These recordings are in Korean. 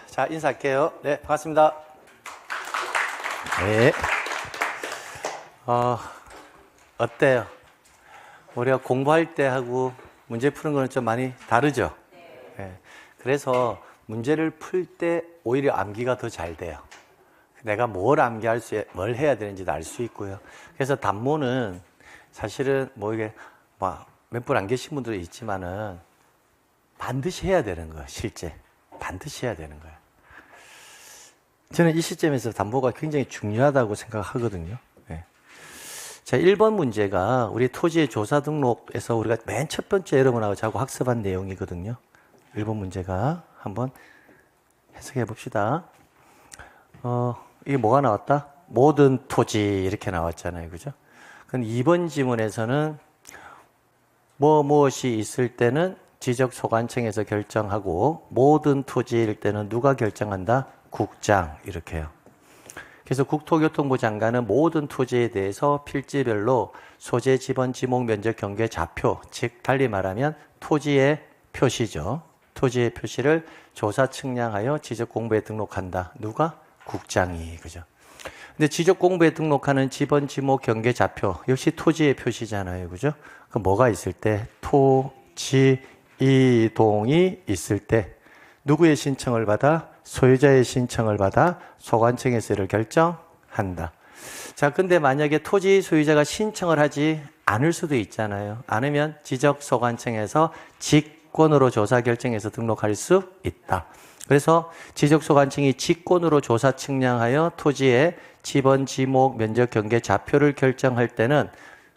자, 인사할게요. 네, 반갑습니다. 네. 어때요? 우리가 공부할 때 하고 문제 푸는 거는 좀 많이 다르죠? 네. 그래서 문제를 풀 때 오히려 암기가 더 잘 돼요. 내가 뭘 뭘 해야 되는지도 알 수 있고요. 그래서 단모는 사실은 이게 몇 분 안 계신 분들도 있지만은 반드시 해야 되는 거예요, 실제. 반드시 해야 되는 거예요. 저는 이 시점에서 담보가 굉장히 중요하다고 생각하거든요. 네. 자, 1번 문제가 우리 토지의 조사 등록에서 우리가 맨 첫 번째 여러분하고 자꾸 학습한 내용이거든요. 1번 문제가 한번 해석해 봅시다. 이게 뭐가 나왔다? 모든 토지 이렇게 나왔잖아요. 그죠? 그럼 2번 지문에서는 무엇이 있을 때는 지적소관청에서 결정하고 모든 토지일 때는 누가 결정한다? 국장 이렇게요. 그래서 국토교통부 장관은 모든 토지에 대해서 필지별로 소재, 지번, 지목, 면적, 경계, 좌표, 즉 달리 말하면 토지의 표시죠. 토지의 표시를 조사 측량하여 지적공부에 등록한다. 누가? 국장이. 그죠? 근데 지적공부에 등록하는 지번, 지목, 경계, 좌표 역시 토지의 표시잖아요. 그죠? 그 뭐가 있을 때? 토지 이동이 있을 때 누구의 신청을 받아? 소유자의 신청을 받아 소관청에서 이를 결정한다. 자, 근데 만약에 토지 소유자가 신청을 하지 않을 수도 있잖아요. 않으면 지적소관청에서 직권으로 조사 결정해서 등록할 수 있다. 그래서 지적소관청이 직권으로 조사 측량하여 토지의 지번, 지목, 면적, 경계, 좌표를 결정할 때는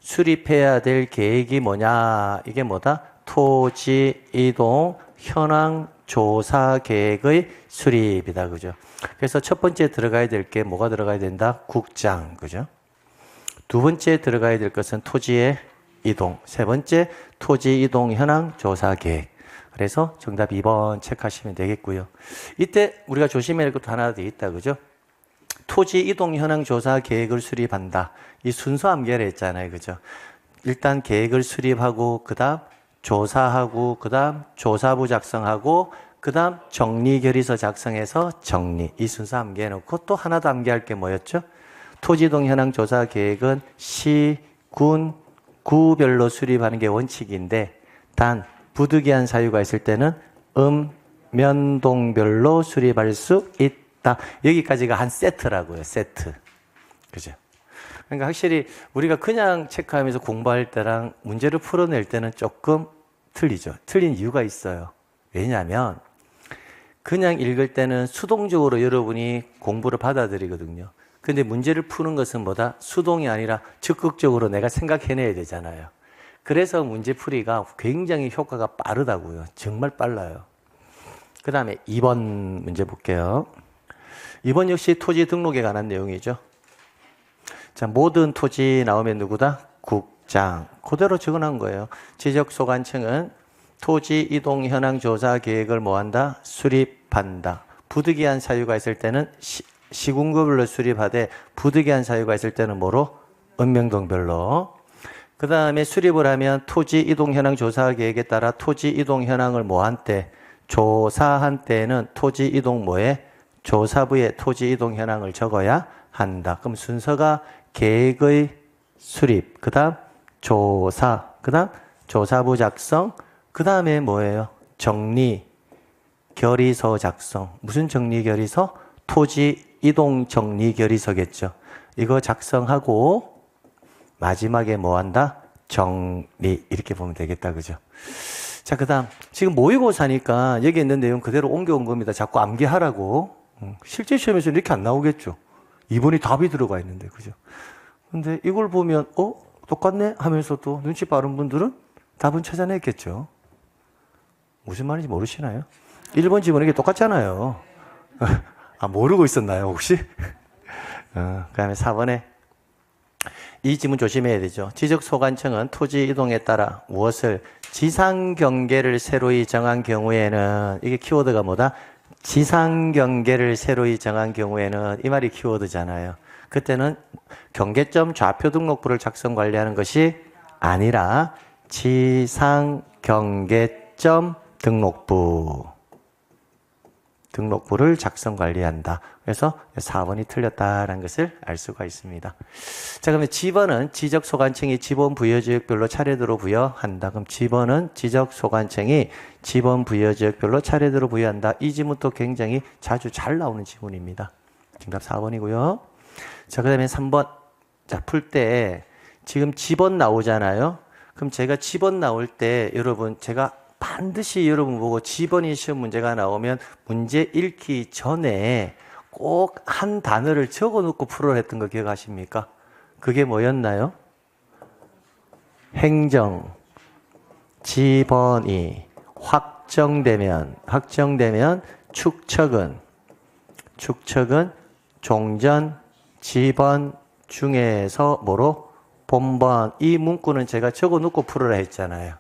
수립해야 될 계획이 뭐냐? 이게 뭐다? 토지 이동 현황 조사 계획의 수립이다. 그죠? 그래서 첫 번째 들어가야 될 게 뭐가 들어가야 된다? 국장. 그죠? 두 번째 들어가야 될 것은 토지의 이동. 세 번째 토지 이동 현황 조사 계획. 그래서 정답 2번 체크하시면 되겠고요. 이때 우리가 조심해야 할 것도 하나 더 있다. 그죠? 토지 이동 현황 조사 계획을 수립한다. 이 순서 암기를 했잖아요. 그죠? 일단 계획을 수립하고 그다음 조사하고 그다음 조사부 작성하고 그다음 정리결의서 작성해서 정리. 이 순서 암기해놓고 또 하나 더 암기할 게 뭐였죠? 토지이동 현황 조사 계획은 시, 군, 구별로 수립하는 게 원칙인데 단 부득이한 사유가 있을 때는 면동별로 수립할 수 있다. 여기까지가 한 세트라고요. 세트. 그죠? 그러니까 확실히 우리가 그냥 체크하면서 공부할 때랑 문제를 풀어낼 때는 조금 틀리죠. 틀린 이유가 있어요. 왜냐하면 그냥 읽을 때는 수동적으로 여러분이 공부를 받아들이거든요. 근데 문제를 푸는 것은 뭐다? 수동이 아니라 적극적으로 내가 생각해내야 되잖아요. 그래서 문제풀이가 굉장히 효과가 빠르다고요. 정말 빨라요. 그 다음에 2번 문제 볼게요. 2번 역시 토지 등록에 관한 내용이죠. 자, 모든 토지 나오면 누구다? 국장. 그대로 적어놓은 거예요. 지적소관청은 토지 이동 현황 조사 계획을 뭐한다? 수립한다. 부득이한 사유가 있을 때는 시군구별로 수립하되 부득이한 사유가 있을 때는 뭐로? 읍명동별로. 그 다음에 수립을 하면 토지 이동 현황 조사 계획에 따라 토지 이동 현황을 뭐한 때? 조사한 때에는 토지 이동 뭐에? 조사부에 토지 이동 현황을 적어야 한다. 그럼 순서가 계획의 수립, 그 다음 조사, 그 다음 조사부 작성, 그 다음에 뭐예요? 정리, 결의서 작성. 무슨 정리 결의서? 토지 이동 정리 결의서겠죠. 이거 작성하고 마지막에 뭐 한다? 정리. 이렇게 보면 되겠다. 그죠? 자, 그 다음 지금 모의고사니까 여기 있는 내용 그대로 옮겨온 겁니다. 자꾸 암기하라고. 실제 시험에서는 이렇게 안 나오겠죠. 2번이 답이 들어가 있는데, 그죠? 근데 이걸 보면, 똑같네? 하면서도 눈치 빠른 분들은 답은 찾아냈겠죠. 무슨 말인지 모르시나요? 1번 지문은 이게 똑같잖아요. 모르고 있었나요, 혹시? 그 다음에 4번에 이 지문 조심해야 되죠. 지적소관청은 토지 이동에 따라 무엇을 지상경계를 새로이 정한 경우에는 이게 키워드가 뭐다? 지상경계를 새로이 정한 경우에는 이 말이 키워드잖아요. 그때는 경계점 좌표 등록부를 작성 관리하는 것이 아니라 지상경계점 등록부 등록부를 작성 관리한다. 그래서 4번이 틀렸다라는 것을 알 수가 있습니다. 자, 그러면 지번은 지적소관청이 지번 부여지역별로 차례대로 부여한다. 그럼 지번은 지적소관청이 지번 부여지역별로 차례대로 부여한다. 이 지문도 굉장히 자주 잘 나오는 지문입니다. 정답 4번이고요. 자, 그 다음에 3번. 자, 풀 때 지금 지번 나오잖아요. 그럼 제가 지번 나올 때 여러분 제가 반드시 여러분 보고 지번이 시험 문제가 나오면 문제 읽기 전에 꼭 한 단어를 적어 놓고 풀어라 했던 거 기억하십니까? 그게 뭐였나요? 행정 지번이 확정되면 축척은 종전 지번 중에서 뭐로? 본번. 이 문구는 제가 적어 놓고 풀어라 했잖아요.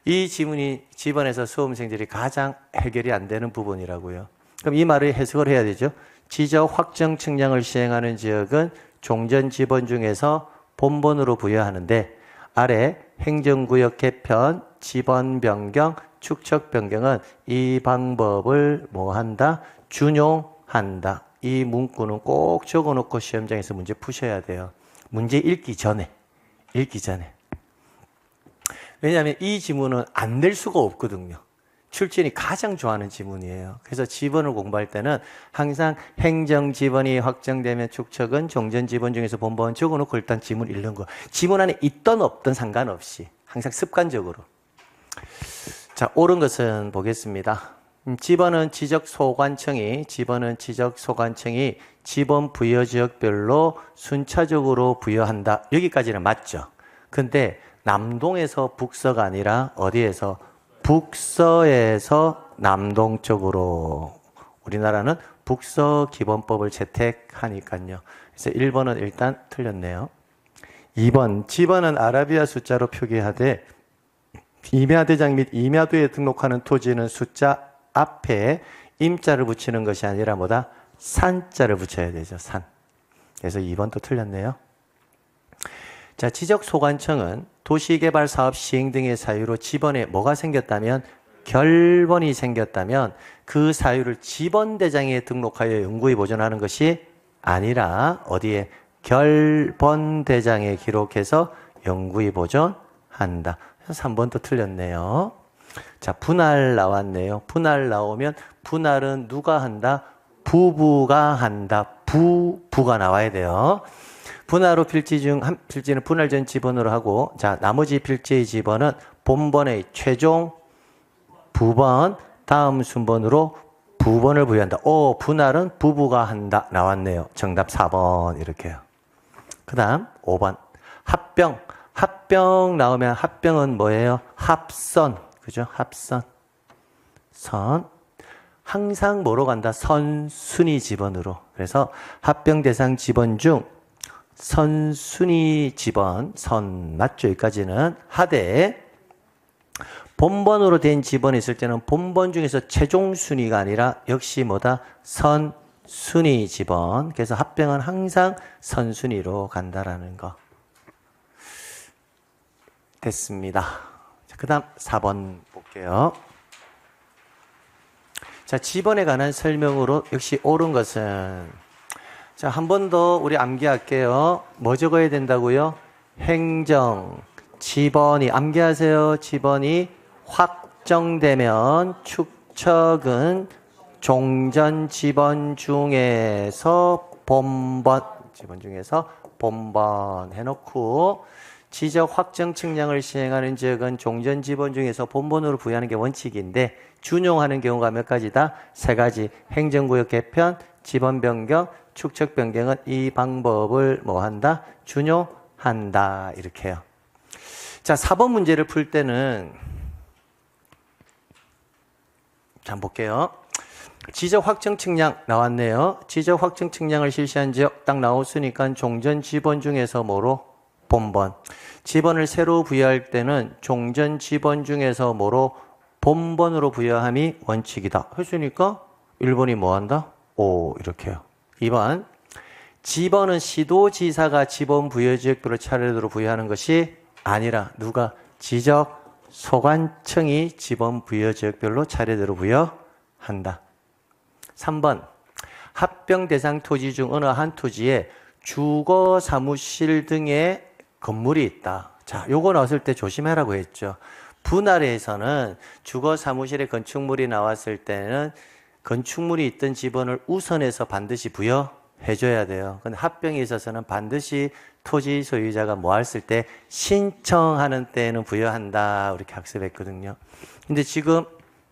이 지문이 지번에서 수험생들이 가장 해결이 안 되는 부분이라고요. 그럼 이 말을 해석을 해야 되죠. 지적 확정 측량을 시행하는 지역은 종전 지번 중에서 본번으로 부여하는데 아래 행정구역 개편, 지번 변경, 축척 변경은 이 방법을 뭐 한다? 준용한다. 이 문구는 꼭 적어놓고 시험장에서 문제 푸셔야 돼요. 문제 읽기 전에. 왜냐하면 이 지문은 안 낼 수가 없거든요. 출제인이 가장 좋아하는 지문이에요. 그래서 지번을 공부할 때는 항상 행정 지번이 확정되면 축척은 종전 지번 중에서 본번 적어놓고 일단 지문 읽는 거. 지문 안에 있던 없던 상관없이 항상 습관적으로. 자, 옳은 것은 보겠습니다. 지번은 지적소관청이 지번 부여지역별로 순차적으로 부여한다. 여기까지는 맞죠. 근데 남동에서 북서가 아니라 어디에서? 북서에서 남동쪽으로. 우리나라는 북서 기본법을 채택하니까요. 그래서 1번은 일단 틀렸네요. 2번, 지번은 아라비아 숫자로 표기하되 임야대장 및 임야도에 등록하는 토지는 숫자 앞에 임자를 붙이는 것이 아니라 뭐다? 산자를 붙여야 되죠. 산. 그래서 2번도 틀렸네요. 자, 지적소관청은 도시개발 사업 시행 등의 사유로 지번에 뭐가 생겼다면? 결번이 생겼다면 그 사유를 지번대장에 등록하여 영구히 보존하는 것이 아니라 어디에? 결번대장에 기록해서 영구히 보존한다. 3번도 틀렸네요. 자, 분할 나왔네요. 분할 나오면 분할은 누가 한다? 부부가 한다. 부가 나와야 돼요. 분할 후 필지 중 한 필지는 분할 전 지번으로 하고, 자, 나머지 필지의 지번은 본번의 최종 부번 다음 순번으로 부번을 부여한다. 분할은 부부가 한다. 나왔네요. 정답 4번 이렇게요. 그 다음 5번 합병 나오면 합병은 뭐예요? 합선. 그죠? 합선. 선. 항상 뭐로 간다? 선순위 지번으로. 그래서 합병 대상 지번 중 선순위 지번, 선 맞죠? 여기까지는 하되 본번으로 된 지번이 있을 때는 본번 중에서 최종 순위가 아니라 역시 뭐다? 선순위 지번. 그래서 합병은 항상 선순위로 간다라는 거. 됐습니다. 그 다음 4번 볼게요. 자, 지번에 관한 설명으로 역시 옳은 것은, 자, 한 번 더 우리 암기할게요. 뭐 적어야 된다고요? 행정, 지번이, 암기하세요. 지번이 확정되면 축척은 종전 지번 중에서 본번, 지번 중에서 본번 해놓고, 지적 확정 측량을 시행하는 지역은 종전 지번 중에서 본번으로 부여하는 게 원칙인데 준용하는 경우가 몇 가지다? 3가지. 행정구역 개편, 지번 변경, 축척 변경은 이 방법을 뭐 한다? 준용한다. 이렇게요. 자, 4번 문제를 풀 때는 자, 한번 볼게요. 지적 확정 측량 나왔네요. 지적 확정 측량을 실시한 지역 딱 나왔으니까 종전 지번 중에서 뭐로? 본번. 지번을 새로 부여할 때는 종전 지번 중에서 뭐로? 본번으로 부여함이 원칙이다. 했으니까 1번이 뭐 한다? 이렇게요. 2번. 지번은 시도지사가 지번 부여지역별로 차례대로 부여하는 것이 아니라 누가? 지적 소관청이 지번 부여지역별로 차례대로 부여한다. 3번. 합병 대상 토지 중 어느 한 토지에 주거 사무실 등의 건물이 있다. 자, 요거 나왔을 때 조심하라고 했죠. 분할에서는 주거 사무실의 건축물이 나왔을 때는 건축물이 있던 지번을 우선해서 반드시 부여해줘야 돼요. 근데 합병에 있어서는 반드시 토지 소유자가 뭐 했을 때 신청하는 때는 부여한다. 이렇게 학습했거든요. 근데 지금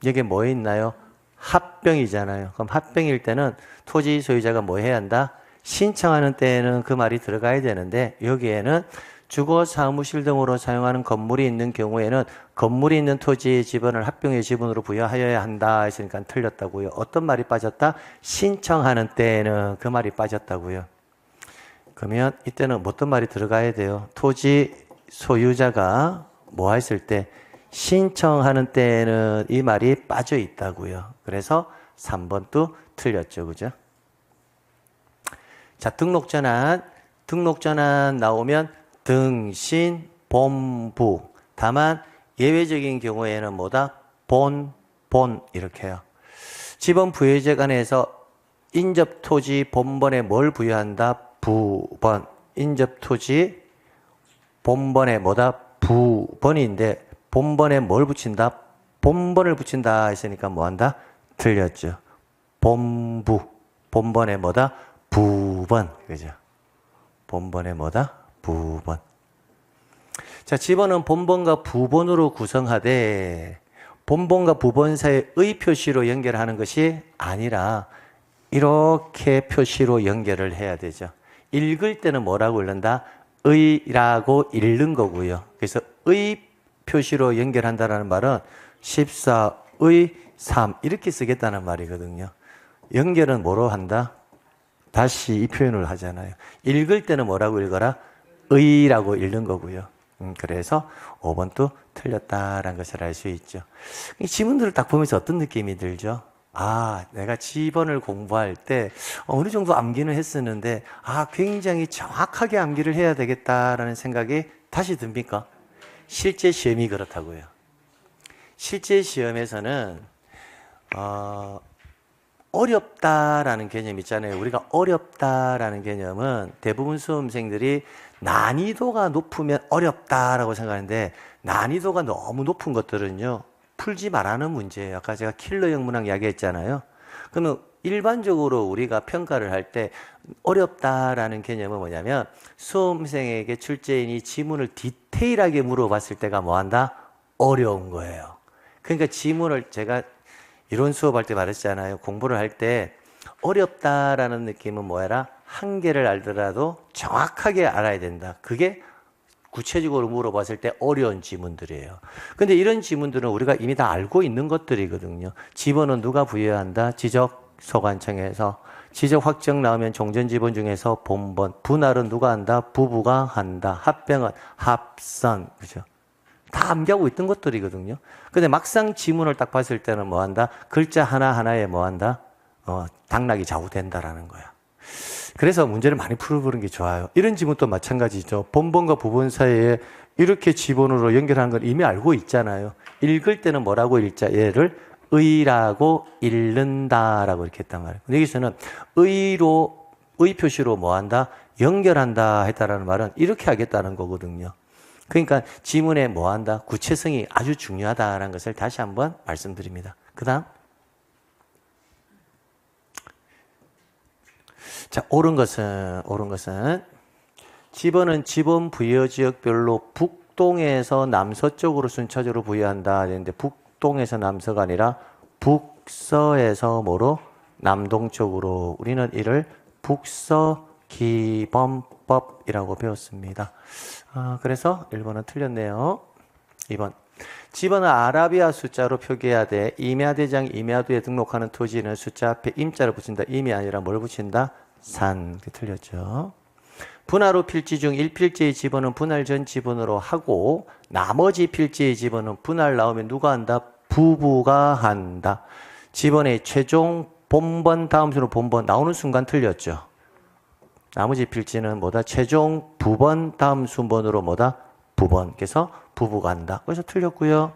여기에 뭐 있나요? 합병이잖아요. 그럼 합병일 때는 토지 소유자가 뭐 해야 한다? 신청하는 때에는 그 말이 들어가야 되는데 여기에는 주거 사무실 등으로 사용하는 건물이 있는 경우에는 건물이 있는 토지의 지번을 합병의 지분으로 부여하여야 한다 했으니까 틀렸다고요. 어떤 말이 빠졌다? 신청하는 때에는 그 말이 빠졌다고요. 그러면 이때는 어떤 말이 들어가야 돼요? 토지 소유자가 뭐 했을 때 신청하는 때에는 이 말이 빠져 있다고요. 그래서 3번도 틀렸죠. 그죠? 자, 등록전환. 등록전환 나오면 등신, 본부. 다만 예외적인 경우에는 뭐다? 본 이렇게 해요. 지번 부여제 간에서 인접토지 본번에 뭘 부여한다? 부번. 인접토지 본번에 뭐다? 부번인데 본번에 뭘 붙인다? 본번을 붙인다 했으니까 뭐한다? 틀렸죠. 본부. 본번에 뭐다? 부번. 그죠? 본번에 뭐다? 부번. 자, 지번은 본번과 부번으로 구성하되 본번과 부번 사이의 의 표시로 연결하는 것이 아니라 이렇게 표시로 연결을 해야 되죠. 읽을 때는 뭐라고 읽는다? 의라고 읽는 거고요. 그래서 의 표시로 연결한다는 말은 14의 3 이렇게 쓰겠다는 말이거든요. 연결은 뭐로 한다? 다시 이 표현을 하잖아요. 읽을 때는 뭐라고 읽어라? 의라고 읽는 거고요. 그래서 5번도 틀렸다라는 것을 알 수 있죠. 이 지문들을 딱 보면서 어떤 느낌이 들죠? 아, 내가 지번을 공부할 때 어느 정도 암기는 했었는데 굉장히 정확하게 암기를 해야 되겠다라는 생각이 다시 듭니까? 실제 시험이 그렇다고요. 실제 시험에서는 어렵다라는 개념 있잖아요. 우리가 어렵다라는 개념은 대부분 수험생들이 난이도가 높으면 어렵다라고 생각하는데 난이도가 너무 높은 것들은요. 풀지 말라는 문제예요. 아까 제가 킬러형 문항 이야기했잖아요. 그러면 일반적으로 우리가 평가를 할 때 어렵다라는 개념은 뭐냐면 수험생에게 출제인이 지문을 디테일하게 물어봤을 때가 뭐한다? 어려운 거예요. 그러니까 지문을 제가 이론 수업할 때 말했잖아요. 공부를 할 때 어렵다라는 느낌은 뭐야라? 한계를 알더라도 정확하게 알아야 된다. 그게 구체적으로 물어봤을 때 어려운 지문들이에요. 근데 이런 지문들은 우리가 이미 다 알고 있는 것들이거든요. 지번은 누가 부여한다? 지적소관청에서. 지적 확정 나오면 종전지번 중에서 본번. 분할은 누가 한다? 부부가 한다. 합병은 합선. 그죠? 다 암기하고 있던 것들이거든요. 근데 막상 지문을 딱 봤을 때는 뭐 한다? 글자 하나하나에 뭐 한다? 당락이 좌우된다라는 거야. 그래서 문제를 많이 풀어보는 게 좋아요. 이런 지문도 마찬가지죠. 본번과 부번 사이에 이렇게 지번으로 연결하는 건 이미 알고 있잖아요. 읽을 때는 뭐라고 읽자? 얘를 의라고 읽는다라고 이렇게 했단 말이에요. 근데 여기서는 의 표시로 뭐 한다? 연결한다 했다라는 말은 이렇게 하겠다는 거거든요. 그러니까 지문에 뭐 한다? 구체성이 아주 중요하다라는 것을 다시 한번 말씀드립니다. 그 다음. 자, 옳은 것은 지번은 지번 부여 지역별로 북동에서 남서쪽으로 순차적으로 부여한다 했는데 북동에서 남서가 아니라 북서에서 뭐로? 남동쪽으로. 우리는 이를 북서기범법이라고 배웠습니다. 그래서 1번은 틀렸네요. 2번. 지번은 아라비아 숫자로 표기해야 돼. 임야대장 임야도에 등록하는 토지는 숫자 앞에 임자를 붙인다. 임이 아니라 뭘 붙인다? 산. 틀렸죠. 분할 후 필지 중 1필지의 지번은 분할 전 지번으로 하고 나머지 필지의 지번은 분할 나오면 누가 한다? 부부가 한다. 지번의 최종 본번 다음 순으로 본번 나오는 순간 틀렸죠. 나머지 필지는 뭐다? 최종 부번 다음 순번으로 뭐다? 부번. 그래서 부부가 한다. 그래서 틀렸고요.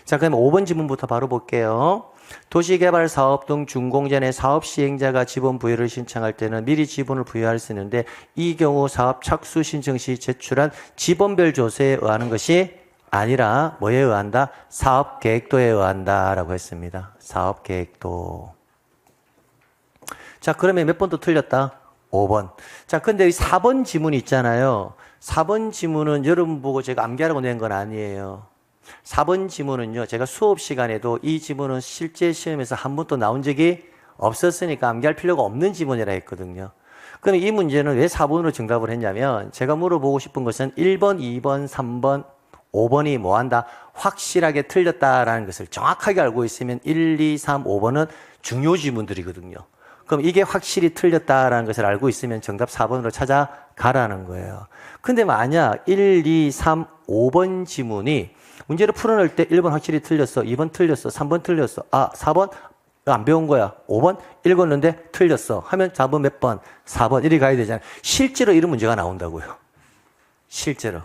자, 그럼 5번 지문부터 바로 볼게요. 도시개발 사업 등 준공 전에 사업 시행자가 지분 부여를 신청할 때는 미리 지분을 부여할 수 있는데 이 경우 사업 착수 신청 시 제출한 지분별 조서에 의하는 것이 아니라 뭐에 의한다? 사업 계획도에 의한다라고 했습니다. 사업 계획도. 자, 그러면 몇 번도 틀렸다? 5번. 자, 근데 이 4번 지문이 있잖아요. 4번 지문은 여러분 보고 제가 암기하라고 낸 건 아니에요. 4번 지문은요, 제가 수업 시간에도 이 지문은 실제 시험에서 한 번도 나온 적이 없었으니까 암기할 필요가 없는 지문이라 했거든요. 그럼 이 문제는 왜 4번으로 정답을 했냐면 제가 물어보고 싶은 것은 1번, 2번, 3번, 5번이 뭐 한다? 확실하게 틀렸다라는 것을 정확하게 알고 있으면 1, 2, 3, 5번은 중요 지문들이거든요. 그럼 이게 확실히 틀렸다라는 것을 알고 있으면 정답 4번으로 찾아가라는 거예요. 근데 만약 1, 2, 3, 5번 지문이 문제를 풀어낼 때 1번 확실히 틀렸어, 2번 틀렸어, 3번 틀렸어, 4번 안 배운 거야, 5번 읽었는데 틀렸어 하면 4번 몇 번? 4번 이렇게 가야 되잖아요. 실제로 이런 문제가 나온다고요. 실제로.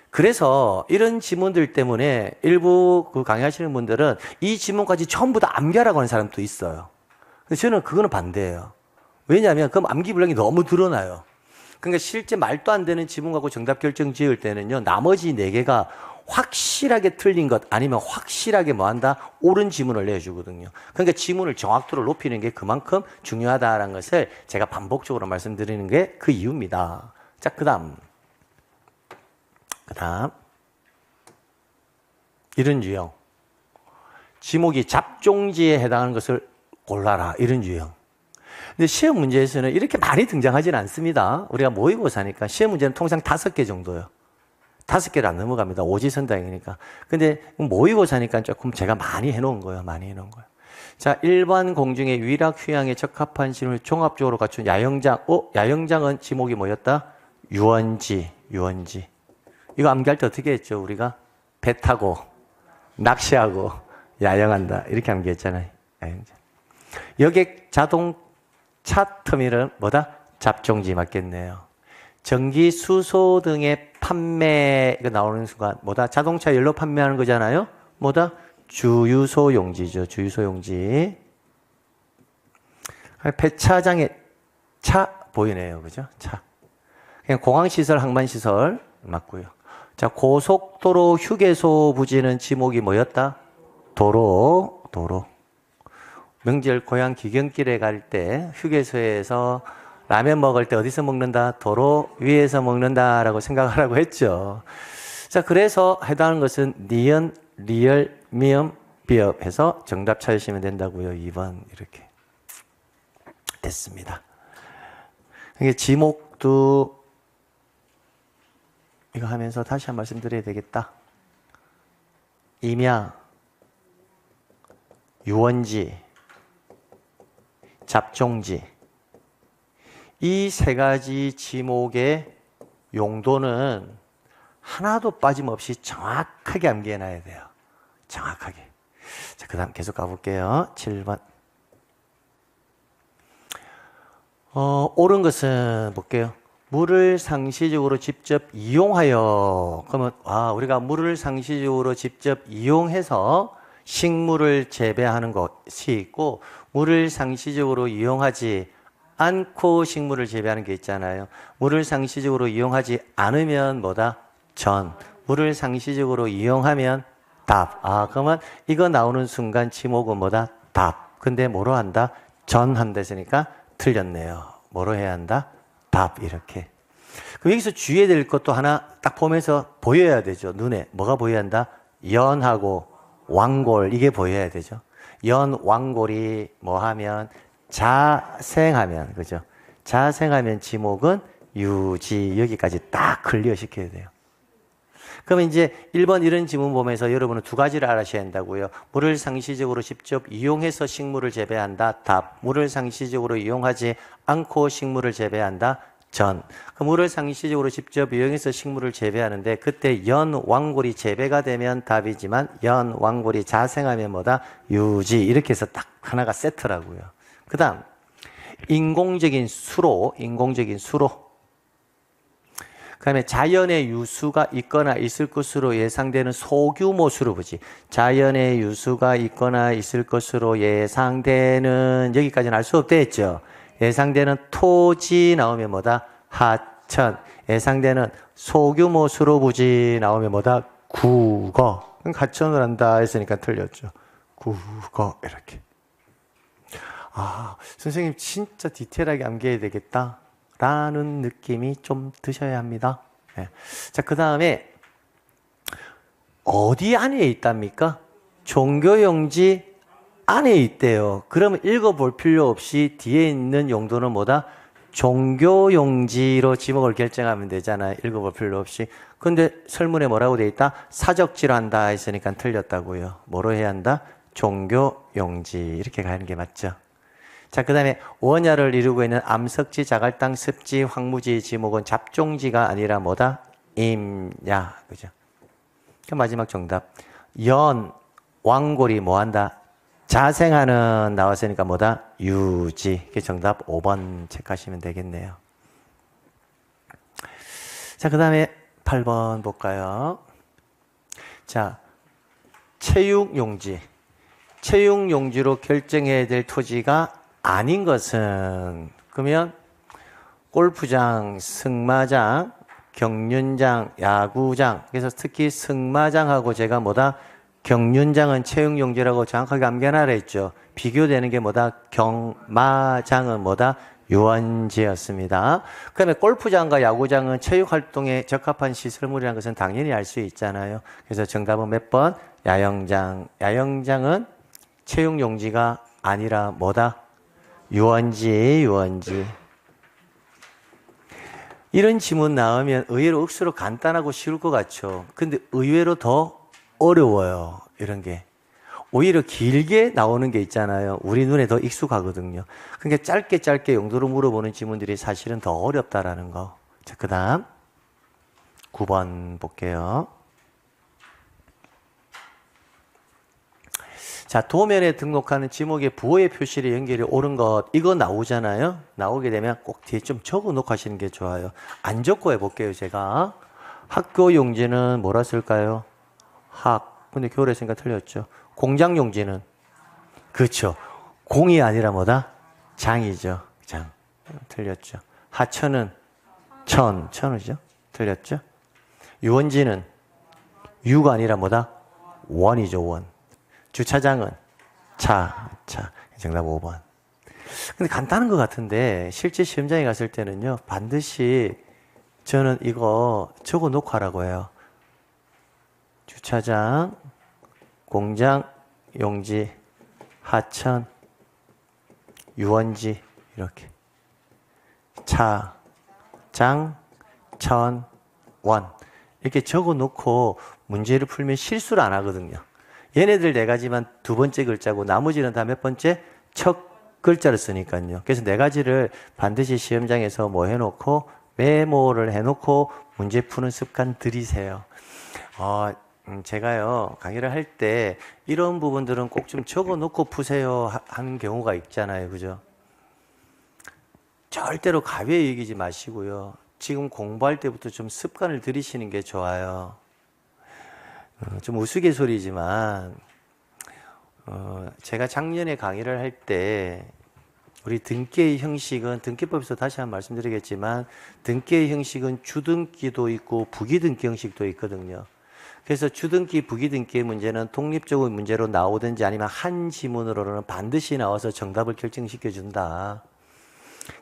그래서 이런 지문들 때문에 일부 그 강의하시는 분들은 이 지문까지 전부 다 암기하라고 하는 사람도 있어요. 근데 저는 그거는 반대예요. 왜냐하면 그럼 암기 분량이 너무 드러나요. 그러니까 실제 말도 안 되는 지문 갖고 정답 결정 지을 때는요, 나머지 4개가 확실하게 틀린 것 아니면 확실하게 뭐 한다? 옳은 지문을 내주거든요. 그러니까 지문을 정확도를 높이는 게 그만큼 중요하다는 것을 제가 반복적으로 말씀드리는 게 그 이유입니다. 자, 그 다음 이런 유형. 지목이 잡종지에 해당하는 것을 골라라. 이런 유형. 근데 시험 문제에서는 이렇게 많이 등장하지는 않습니다. 우리가 모의고사니까 시험 문제는 통상 5개 정도요. 5개를 안 넘어갑니다. 오지선다행이니까. 근데 모의고사니까 조금 제가 많이 해놓은 거예요. 자, 일반 공중의 위락 휴양에 적합한 신을 종합적으로 갖춘 야영장. 야영장은 지목이 뭐였다? 유원지. 이거 암기할 때 어떻게 했죠? 우리가 배 타고 낚시하고 야영한다. 이렇게 암기했잖아요. 야영장. 여객 자동차 터미널은 뭐다? 잡종지 맞겠네요. 전기 수소 등의 판매가 나오는 순간 뭐다? 자동차 연료 판매하는 거잖아요. 뭐다? 주유소 용지죠. 주유소 용지. 폐차장에 차 보이네요. 그죠? 차. 그냥 공항시설, 항만시설 맞고요. 자, 고속도로 휴게소 부지는 지목이 뭐였다? 도로. 명절 고향 귀경길에 갈 때 휴게소에서 라면 먹을 때 어디서 먹는다? 도로 위에서 먹는다라고 생각하라고 했죠. 자, 그래서 해당하는 것은 니은, 리얼, 미음, 비읍 해서 정답 찾으시면 된다고요. 2번 이렇게 됐습니다. 이게 지목도 이거 하면서 다시 한 말씀 드려야 되겠다. 임야, 유원지, 잡종지. 이 3가지 지목의 용도는 하나도 빠짐없이 정확하게 암기해놔야 돼요. 정확하게. 자, 그 다음 계속 가볼게요. 7번. 옳은 것은 볼게요. 물을 상시적으로 직접 이용하여. 그러면, 우리가 물을 상시적으로 직접 이용해서 식물을 재배하는 것이 있고, 물을 상시적으로 이용하지 않고 식물을 재배하는 게 있잖아요. 물을 상시적으로 이용하지 않으면 뭐다? 전. 물을 상시적으로 이용하면 답. 그러면 이거 나오는 순간 지목은 뭐다? 답. 근데 뭐로 한다? 전 한다 했으니까 틀렸네요. 뭐로 해야 한다? 답. 이렇게. 그럼 여기서 주의해야 될 것도 하나 딱 보면서 보여야 되죠. 눈에. 뭐가 보여야 한다? 연하고 왕골. 이게 보여야 되죠. 연, 왕골이 뭐 하면? 자생하면. 그죠? 자생하면 지목은 유지. 여기까지 딱 클리어 시켜야 돼요. 그러면 이제 1번 이런 지문 보면서 여러분은 2가지를 알아셔야 한다고요. 물을 상시적으로 직접 이용해서 식물을 재배한다. 답. 물을 상시적으로 이용하지 않고 식물을 재배한다. 전. 물을 상시적으로 직접 이용해서 식물을 재배하는데 그때 연, 왕골이 재배가 되면 답이지만 연, 왕골이 자생하면 뭐다? 유지. 이렇게 해서 딱 하나가 세트라고요. 그 다음 인공적인 수로. 그다음에 자연의 유수가 있거나 있을 것으로 예상되는 소규모 수로부지. 자연의 유수가 있거나 있을 것으로 예상되는, 여기까지는 알 수 없다 했죠. 예상되는 토지 나오면 뭐다? 하천. 예상되는 소규모 수로부지 나오면 뭐다? 국어. 하천을 한다 했으니까 틀렸죠. 국어 이렇게. 아, 선생님 진짜 디테일하게 암기해야 되겠다 라는 느낌이 좀 드셔야 합니다. 네. 자, 그 다음에 어디 안에 있답니까? 종교용지 안에 있대요. 그러면 읽어볼 필요 없이 뒤에 있는 용도는 뭐다? 종교용지로 지목을 결정하면 되잖아요. 읽어볼 필요 없이. 근데 설문에 뭐라고 돼 있다? 사적지로 한다 했으니까 틀렸다고요. 뭐로 해야 한다? 종교용지. 이렇게 가는 게 맞죠. 자, 그 다음에 원야를 이루고 있는 암석지, 자갈땅, 습지, 황무지 지목은 잡종지가 아니라 뭐다? 임야. 그죠? 그 마지막 정답. 연, 왕골이 뭐 한다? 자생하는 나왔으니까 뭐다? 유지. 그게 정답 5번 체크하시면 되겠네요. 자, 그 다음에 8번 볼까요? 자, 체육용지. 체육용지로 결정해야 될 토지가 아닌 것은, 그러면 골프장, 승마장, 경륜장, 야구장. 그래서 특히 승마장하고 제가 뭐다? 경륜장은 체육용지라고 정확하게 암기하라 했죠. 비교되는 게 뭐다? 경마장은 뭐다? 유원지였습니다. 그 다음에 골프장과 야구장은 체육활동에 적합한 시설물이라는 것은 당연히 알 수 있잖아요. 그래서 정답은 몇 번? 야영장. 야영장은 체육용지가 아니라 뭐다? 유원지, 유원지. 이런 지문 나오면 의외로 억수로 간단하고 쉬울 것 같죠. 근데 의외로 더 어려워요. 이런 게. 오히려 길게 나오는 게 있잖아요. 우리 눈에 더 익숙하거든요. 그러니까 짧게 용도로 물어보는 지문들이 사실은 더 어렵다라는 거. 자, 그 다음 9번 볼게요. 자, 도면에 등록하는 지목의 부호의 표시를 연결이 옳은 것, 이거 나오잖아요. 나오게 되면 꼭 뒤에 좀 적어 놓고 하시는 게 좋아요. 안 적고 해볼게요, 제가. 학교 용지는 뭐라 쓸까요? 학. 근데 겨울에 했으니까 틀렸죠. 공장 용지는? 그렇죠. 공이 아니라 뭐다? 장이죠. 장. 틀렸죠. 하천은? 천이죠. 틀렸죠. 유원지는? 유가 아니라 뭐다? 원이죠, 원. 주차장은? 차. 정답 5번. 근데 간단한 것 같은데, 실제 시험장에 갔을 때는요, 반드시 저는 이거 적어 놓고 하라고 해요. 주차장, 공장, 용지, 하천, 유원지, 이렇게. 차, 장, 천, 원. 이렇게 적어 놓고 문제를 풀면 실수를 안 하거든요. 얘네들 네 가지만 두 번째 글자고 나머지는 다 몇 번째? 첫 글자를 쓰니까요. 그래서 네 가지를 반드시 시험장에서 뭐 해놓고 메모를 해놓고 문제 푸는 습관 들이세요. 제가요, 강의를 할 때 이런 부분들은 꼭 좀 적어 놓고 푸세요 하는 경우가 있잖아요. 그죠? 절대로 가벼이 여기지 마시고요. 지금 공부할 때부터 좀 습관을 들이시는 게 좋아요. 좀 우스갯소리지만, 제가 작년에 강의를 할 때, 우리 등기의 형식은, 등기법에서 다시 한번 말씀드리겠지만, 등기의 형식은 주등기도 있고 부기등기 형식도 있거든요. 그래서 주등기, 부기등기의 문제는 독립적인 문제로 나오든지 아니면 한 지문으로는 반드시 나와서 정답을 결정시켜 준다.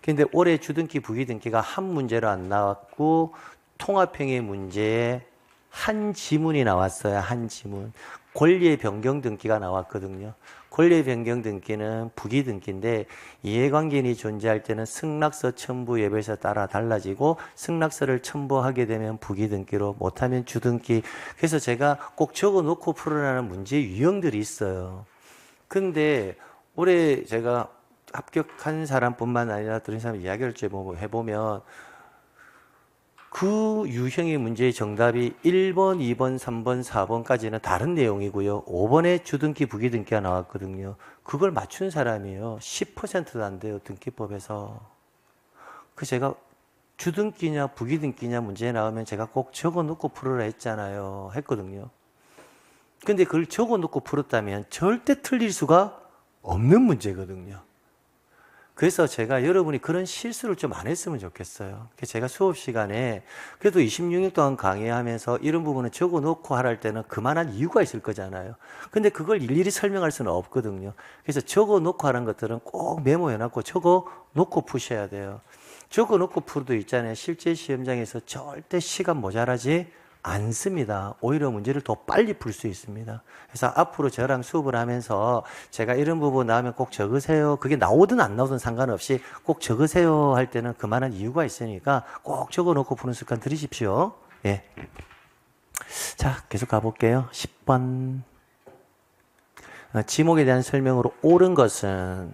근데 올해 주등기, 부기등기가 한 문제로 안 나왔고, 통합형의 문제에 한 지문이 나왔어요. 한 지문. 권리의 변경 등기가 나왔거든요. 권리의 변경 등기는 부기등기인데 이해관계인이 존재할 때는 승낙서 첨부 예배서 따라 달라지고 승낙서를 첨부하게 되면 부기등기로 못하면 주등기. 그래서 제가 꼭 적어놓고 풀어나는 문제 유형들이 있어요. 근데 올해 제가 합격한 사람뿐만 아니라 다른 사람 이야기를 좀 해보면 그 유형의 문제의 정답이 1번, 2번, 3번, 4번까지는 다른 내용이고요. 5번에 주등기, 부기등기가 나왔거든요. 그걸 맞춘 사람이에요. 10%도 안 돼요. 등기법에서. 그 제가 주등기냐 부기등기냐 문제 나오면 제가 꼭 적어놓고 풀으라 했잖아요. 했거든요. 근데 그걸 적어놓고 풀었다면 절대 틀릴 수가 없는 문제거든요. 그래서 제가 여러분이 그런 실수를 좀 안 했으면 좋겠어요. 제가 수업 시간에 그래도 26년 동안 강의하면서 이런 부분은 적어놓고 하랄 때는 그만한 이유가 있을 거잖아요. 근데 그걸 일일이 설명할 수는 없거든요. 그래서 적어놓고 하는 것들은 꼭 메모해놨고 적어놓고 푸셔야 돼요. 적어놓고 풀어도 있잖아요. 실제 시험장에서 절대 시간 모자라지 않습니다. 오히려 문제를 더 빨리 풀 수 있습니다. 그래서 앞으로 저랑 수업을 하면서 제가 이런 부분 나오면 꼭 적으세요. 그게 나오든 안 나오든 상관없이 꼭 적으세요 할 때는 그만한 이유가 있으니까 꼭 적어놓고 푸는 습관 들이십시오. 예. 자, 계속 가볼게요. 10번. 지목에 대한 설명으로 옳은 것은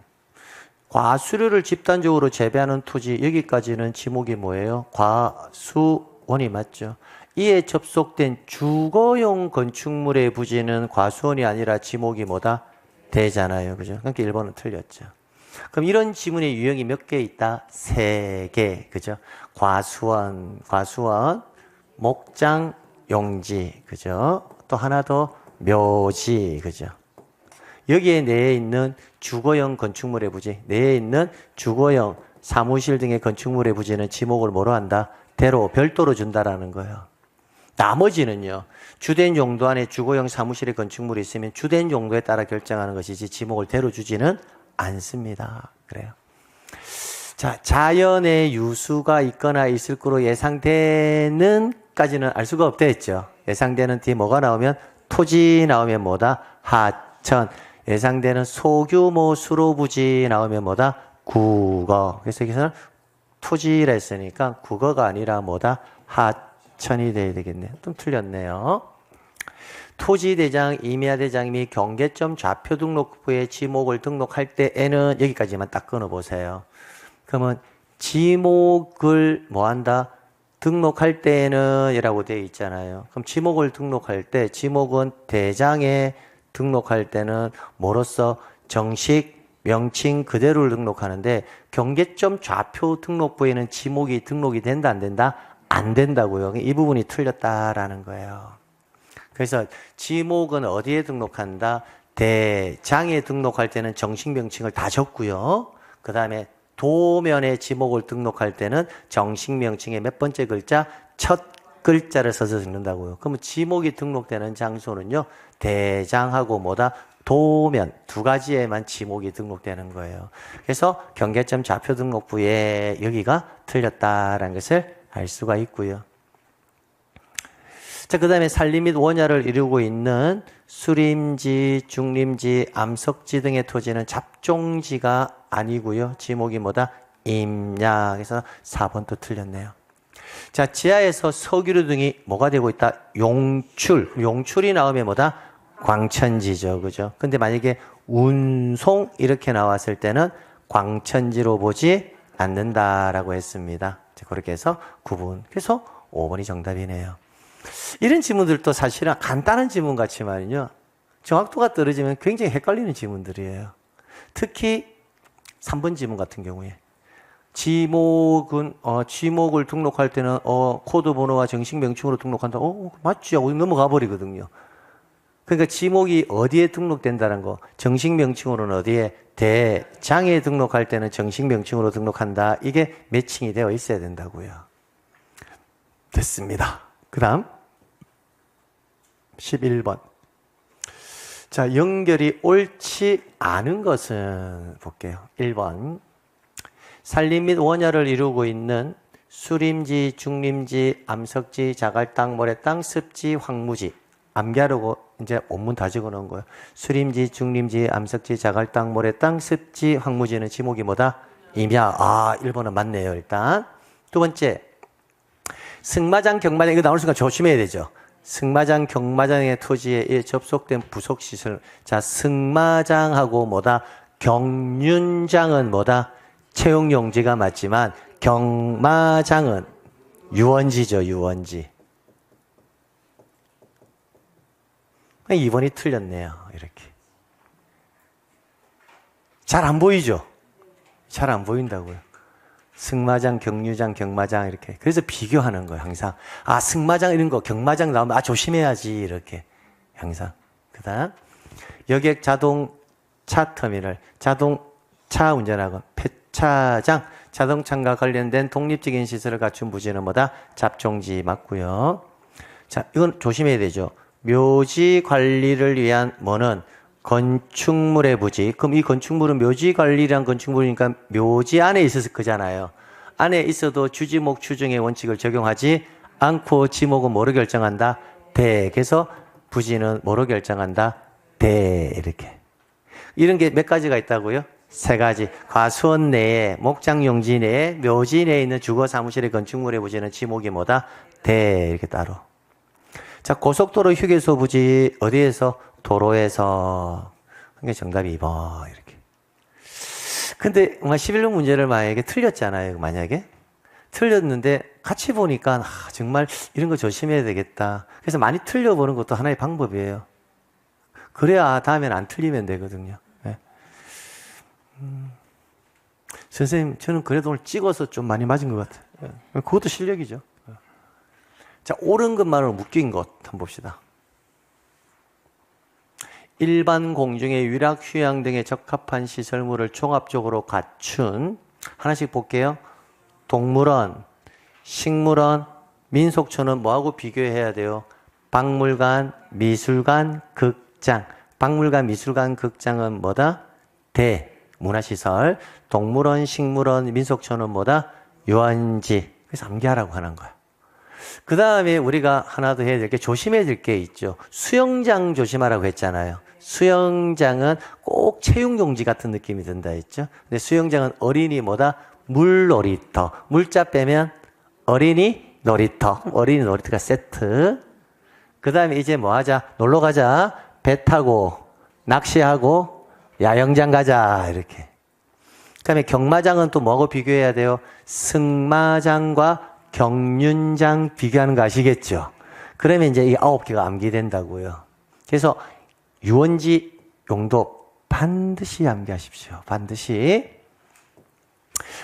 과수료를 집단적으로 재배하는 토지, 여기까지는 지목이 뭐예요? 과수원이 맞죠? 이에 접속된 주거용 건축물의 부지는 과수원이 아니라 지목이 뭐다? 되잖아요. 그죠? 그러니까 1번은 틀렸죠. 그럼 이런 지문의 유형이 몇 개 있다? 3개. 그죠? 과수원, 목장, 용지. 그죠? 또 하나 더 묘지. 그죠? 여기에 내에 있는 주거용 건축물의 부지, 내에 있는 주거용 사무실 등의 건축물의 부지는 지목을 뭐로 한다? 대로, 별도로 준다라는 거예요. 나머지는요, 주된 용도 안에 주거용 사무실의 건축물이 있으면 주된 용도에 따라 결정하는 것이지 지목을 대로 주지는 않습니다. 그래요. 자, 자연의 유수가 있거나 있을 거로 예상되는 까지는 알 수가 없다 했죠. 예상되는 뒤에 뭐가 나오면 토지 나오면 뭐다? 하천. 예상되는 소규모 수로부지 나오면 뭐다? 국어. 그래서 여기서는 토지라 했으니까 국어가 아니라 뭐다? 하천이 돼야 되겠네요. 좀 틀렸네요. 토지대장, 임야대장 및 경계점 좌표 등록부에 지목을 등록할 때에는 여기까지만 딱 끊어보세요. 그러면 지목을 뭐한다? 등록할 때에는 이라고 되어 있잖아요. 그럼 지목을 등록할 때 지목은 대장에 등록할 때는 뭐로써 정식 명칭 그대로를 등록하는데 경계점 좌표 등록부에는 지목이 등록이 된다 안 된다? 안 된다고요. 이 부분이 틀렸다라는 거예요. 그래서 지목은 어디에 등록한다? 대장에 등록할 때는 정식 명칭을 다 적고요. 그 다음에 도면에 지목을 등록할 때는 정식 명칭의 몇 번째 글자? 첫 글자를 써서 적는다고요. 그러면 지목이 등록되는 장소는요, 대장하고 뭐다? 도면 두 가지에만 지목이 등록되는 거예요. 그래서 경계점 좌표 등록부에 여기가 틀렸다라는 것을 알 수가 있고요. 자, 그 다음에 산림 및 원야를 이루고 있는 수림지, 중림지, 암석지 등의 토지는 잡종지가 아니고요. 지목이 뭐다? 임야. 그래서 4번도 틀렸네요. 자, 지하에서 석유류 등이 뭐가 되고 있다? 용출. 용출이 나오면 뭐다? 광천지죠. 그죠? 근데 만약에 운송 이렇게 나왔을 때는 광천지로 보지 않는다라고 했습니다. 자, 그렇게 해서 9번. 그래서 5번이 정답이네요. 이런 지문들도 사실은 간단한 지문 같지만요, 정확도가 떨어지면 굉장히 헷갈리는 지문들이에요. 특히 3번 지문 같은 경우에 지목은 지목을 등록할 때는 코드 번호와 정식 명칭으로 등록한다. 맞지? 하고 넘어가 버리거든요. 그러니까 지목이 어디에 등록된다는 거, 정식 명칭으로는 어디에? 대장에 등록할 때는 정식 명칭으로 등록한다. 이게 매칭이 되어 있어야 된다고요. 됐습니다. 그 다음 11번. 자, 연결이 옳지 않은 것은 볼게요. 1번. 산림 및 원야를 이루고 있는 수림지, 중림지, 암석지, 자갈땅, 모래땅, 습지, 황무지. 암기하려고 이제 원문 다 적어 놓은 거예요. 수림지, 중림지, 암석지, 자갈땅, 모래땅, 습지, 황무지는 지목이 뭐다? 임야. 1번은 맞네요, 일단. 두 번째. 승마장, 경마장, 이거 나올 순간 조심해야 되죠. 승마장, 경마장의 토지에 접속된 부속시설. 자, 승마장하고 뭐다? 경륜장은 뭐다? 채용용지가 맞지만 경마장은 유원지죠, 유원지. 2번이 틀렸네요, 이렇게. 잘 안 보이죠? 잘 안 보인다고요. 승마장, 경류장, 경마장 이렇게. 그래서 비교하는 거예요, 항상. 아, 승마장 이런 거, 경마장 나오면 아, 조심해야지 이렇게. 항상. 그다음 여객 자동차 터미널, 자동차 운전하고 폐차장, 자동차과 관련된 독립적인 시설을 갖춘 부지는 뭐다? 잡종지 맞고요. 자, 이건 조심해야 되죠. 묘지 관리를 위한 뭐는 건축물의 부지. 그럼 이 건축물은 묘지 관리란 건축물이니까 묘지 안에 있었을 거잖아요. 안에 있어도 주지목 추정의 원칙을 적용하지 않고 지목은 뭐로 결정한다? 대. 그래서 부지는 뭐로 결정한다? 대. 이렇게. 이런 게 몇 가지가 있다고요? 3가지. 과수원 내에, 목장용지 내에, 묘지 내에 있는 주거 사무실의 건축물의 부지는 지목이 뭐다? 대. 이렇게 따로. 자, 고속도로 휴게소 부지 어디에서? 도로에서. 그게 정답이 2번 이렇게. 근데 11번 문제를 만약에 틀렸잖아요. 만약에 틀렸는데 같이 보니까 정말 이런 거 조심해야 되겠다. 그래서 많이 틀려보는 것도 하나의 방법이에요. 그래야 다음엔 안 틀리면 되거든요. 네. 선생님, 저는 그래도 오늘 찍어서 좀 많이 맞은 것 같아요. 그것도 실력이죠. 자, 옳은 것만으로 묶인 것 한번 봅시다. 일반 공중의 유락, 휴양 등에 적합한 시설물을 종합적으로 갖춘, 하나씩 볼게요. 동물원, 식물원, 민속촌은 뭐하고 비교해야 돼요? 박물관, 미술관, 극장. 박물관, 미술관, 극장은 뭐다? 대, 문화시설. 동물원, 식물원, 민속촌은 뭐다? 유원지. 그래서 암기하라고 하는 거야. 그 다음에 우리가 하나 더 해야 될 게 조심해야 될 게 있죠. 수영장 조심하라고 했잖아요. 수영장은 꼭 체육용지 같은 느낌이 든다 했죠. 근데 수영장은 어린이 뭐다? 물놀이터. 물자 빼면 어린이 놀이터. 어린이 놀이터가 세트. 그 다음에 이제 뭐 하자? 놀러 가자. 배 타고, 낚시하고, 야영장 가자. 이렇게. 그 다음에 경마장은 또 뭐하고 비교해야 돼요? 승마장과 경륜장 비교하는 거 아시겠죠? 그러면 이제 이 9개가 암기된다고요. 그래서 유원지 용도 반드시 암기하십시오. 반드시.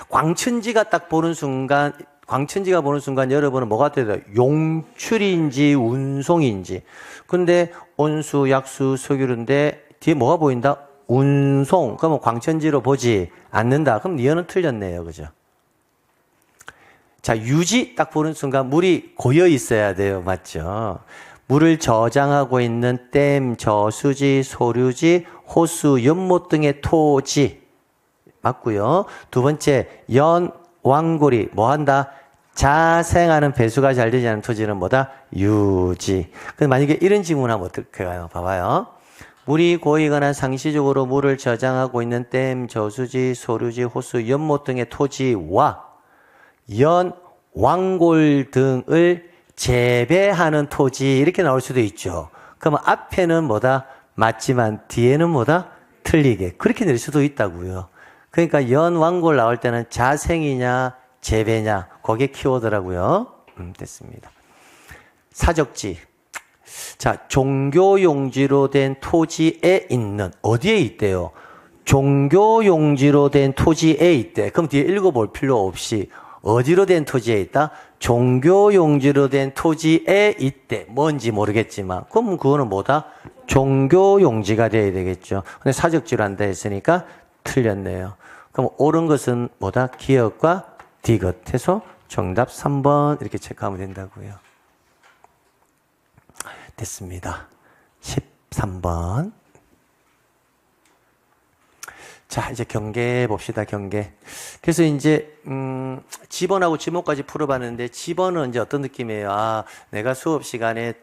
광천지가 딱 보는 순간, 광천지가 보는 순간 여러분은 뭐가 돼요? 용출인지 운송인지. 근데 온수, 약수, 석유인데 뒤에 뭐가 보인다? 운송. 그러면 광천지로 보지 않는다. 그럼 니은은 틀렸네요. 그죠? 자, 유지 딱 보는 순간 물이 고여 있어야 돼요. 맞죠? 물을 저장하고 있는 댐, 저수지, 소류지, 호수, 연못 등의 토지. 맞고요. 두 번째, 연, 왕골이 뭐 한다? 자생하는 배수가 잘 되지 않은 토지는 뭐다? 유지. 그럼 만약에 이런 질문하면 어떨까요? 봐봐요. 물이 고이거나 상시적으로 물을 저장하고 있는 댐, 저수지, 소류지, 호수, 연못 등의 토지와 연, 왕골 등을 재배하는 토지 이렇게 나올 수도 있죠. 그러면 앞에는 뭐다? 맞지만 뒤에는 뭐다? 틀리게. 그렇게 낼 수도 있다고요. 그러니까 연, 왕골 나올 때는 자생이냐 재배냐 그게 키워드라고요. 됐습니다. 사적지. 자, 종교용지로 된 토지에 있는 어디에 있대요? 종교용지로 된 토지에 있대. 그럼 뒤에 읽어볼 필요 없이 어디로 된 토지에 있다? 종교용지로 된 토지에 있대. 뭔지 모르겠지만. 그럼 그거는 뭐다? 종교용지가 돼야 되겠죠. 근데 사적지로 한다 했으니까 틀렸네요. 그럼 옳은 것은 뭐다? 기역과 디귿 해서 정답 3번 이렇게 체크하면 된다고요. 됐습니다. 13번. 자, 이제 경계 봅시다, 경계. 그래서 이제, 지번하고 지목까지 풀어봤는데, 지번은 이제 어떤 느낌이에요? 아, 내가 수업 시간에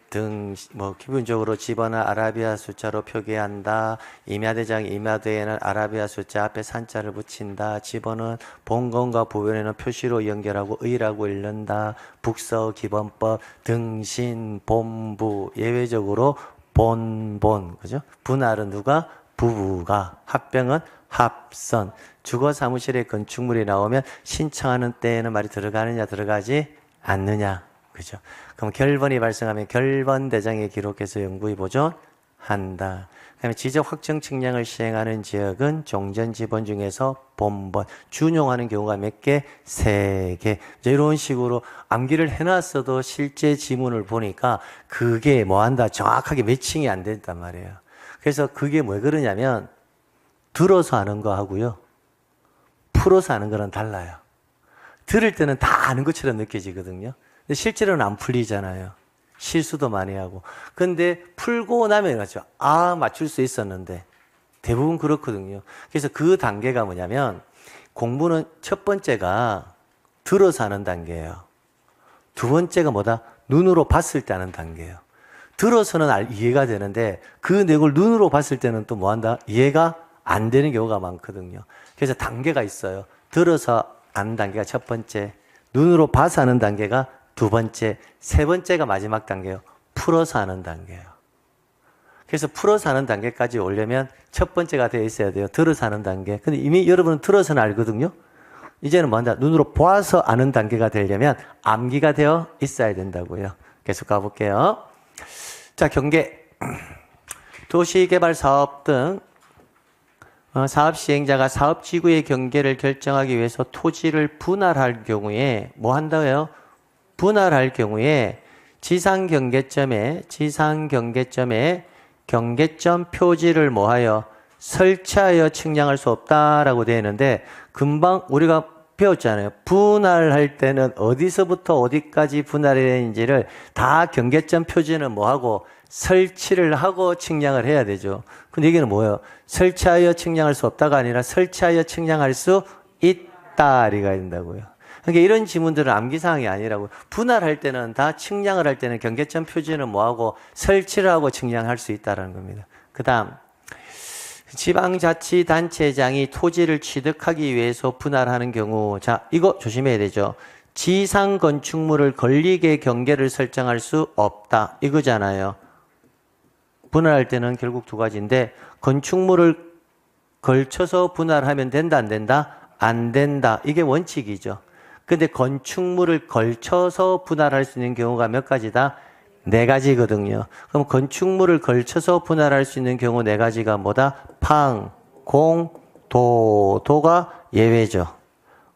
기본적으로 지번을 아라비아 숫자로 표기한다. 임야대장, 임야대에는 아라비아 숫자 앞에 산자를 붙인다. 지번은 본건과 부변에는 표시로 연결하고 의라고 읽는다. 북서, 기본법, 등신, 본부, 예외적으로 본, 그죠? 분할은 누가? 부부가. 합병은 합선. 주거 사무실에 건축물이 나오면 신청하는 때에는 말이 들어가느냐 들어가지 않느냐. 그죠? 그럼 결번이 발생하면 결번 대장에 기록해서 영구히 보존한다. 그다음에 지적 확정 측량을 시행하는 지역은 종전 지번 중에서 본번 준용하는 경우가 몇 개? 3개. 이런 식으로 암기를 해놨어도 실제 지문을 보니까 그게 뭐한다 정확하게 매칭이 안 된단 말이에요. 그래서 그게 왜 그러냐면 들어서 하는 거 하고요, 풀어서 하는 거랑 달라요. 들을 때는 다 아는 것처럼 느껴지거든요. 근데 실제로는 안 풀리잖아요. 실수도 많이 하고. 근데 풀고 나면 맞죠? 아, 맞출 수 있었는데. 대부분 그렇거든요. 그래서 그 단계가 뭐냐면 공부는 첫 번째가 들어서 하는 단계예요. 두 번째가 뭐다? 눈으로 봤을 때 하는 단계예요. 들어서는 이해가 되는데 그 내용을 눈으로 봤을 때는 또 뭐한다? 이해가 안 되는 경우가 많거든요. 그래서 단계가 있어요. 들어서 아는 단계가 첫 번째, 눈으로 봐서 하는 단계가 두 번째, 세 번째가 마지막 단계예요. 풀어서 하는 단계예요. 그래서 풀어서 하는 단계까지 오려면 첫 번째가 되어 있어야 돼요. 들어서 하는 단계. 근데 이미 여러분은 들어서는 알거든요. 이제는 뭐한다? 눈으로 보아서 아는 단계가 되려면 암기가 되어 있어야 된다고요. 계속 가볼게요. 자, 경계. 도시개발 사업 등 사업 시행자가 사업 지구의 경계를 결정하기 위해서 토지를 분할할 경우에 뭐 한다고요? 분할할 경우에 지상 경계점에 경계점 표지를 뭐하여 설치하여 측량할 수 없다라고 되어 있는데 금방 우리가 배웠잖아요. 분할할 때는 어디서부터 어디까지 분할해야 되는지를 다 경계점 표지는 뭐하고 설치를 하고 측량을 해야 되죠. 근데 여기는 뭐예요? 설치하여 측량할 수 없다가 아니라 설치하여 측량할 수 있다리가 된다고요. 그러니까 이런 지문들은 암기사항이 아니라고. 분할할 때는 다 측량을 할 때는 경계점 표지는 뭐하고 설치를 하고 측량할 수 있다는 겁니다. 그 다음 지방자치단체장이 토지를 취득하기 위해서 분할하는 경우, 자 이거 조심해야 되죠. 지상 건축물을 건립의 경계를 설정할 수 없다 이거잖아요. 분할할 때는 결국 두 가지인데 건축물을 걸쳐서 분할하면 된다 안 된다? 안 된다. 이게 원칙이죠. 근데 건축물을 걸쳐서 분할할 수 있는 경우가 몇 가지다? 4가지거든요. 그럼 건축물을 걸쳐서 분할할 수 있는 경우 4가지가 뭐다? 팡, 공, 도. 도가 예외죠.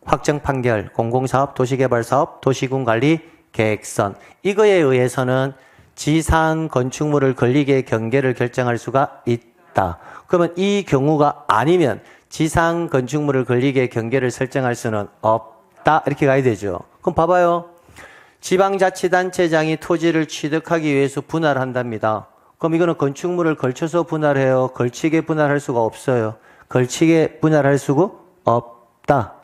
확정 판결, 공공사업, 도시개발사업, 도시군관리, 계획선. 이거에 의해서는 지상 건축물을 건립의 경계를 결정할 수가 있다. 그러면 이 경우가 아니면 지상 건축물을 건립의 경계를 설정할 수는 없다. 이렇게 가야 되죠. 그럼 봐봐요. 지방자치단체장이 토지를 취득하기 위해서 분할한답니다. 그럼 이거는 건축물을 걸쳐서 분할해요? 걸치게 분할할 수가 없어요. 걸치게 분할할 수가 없다.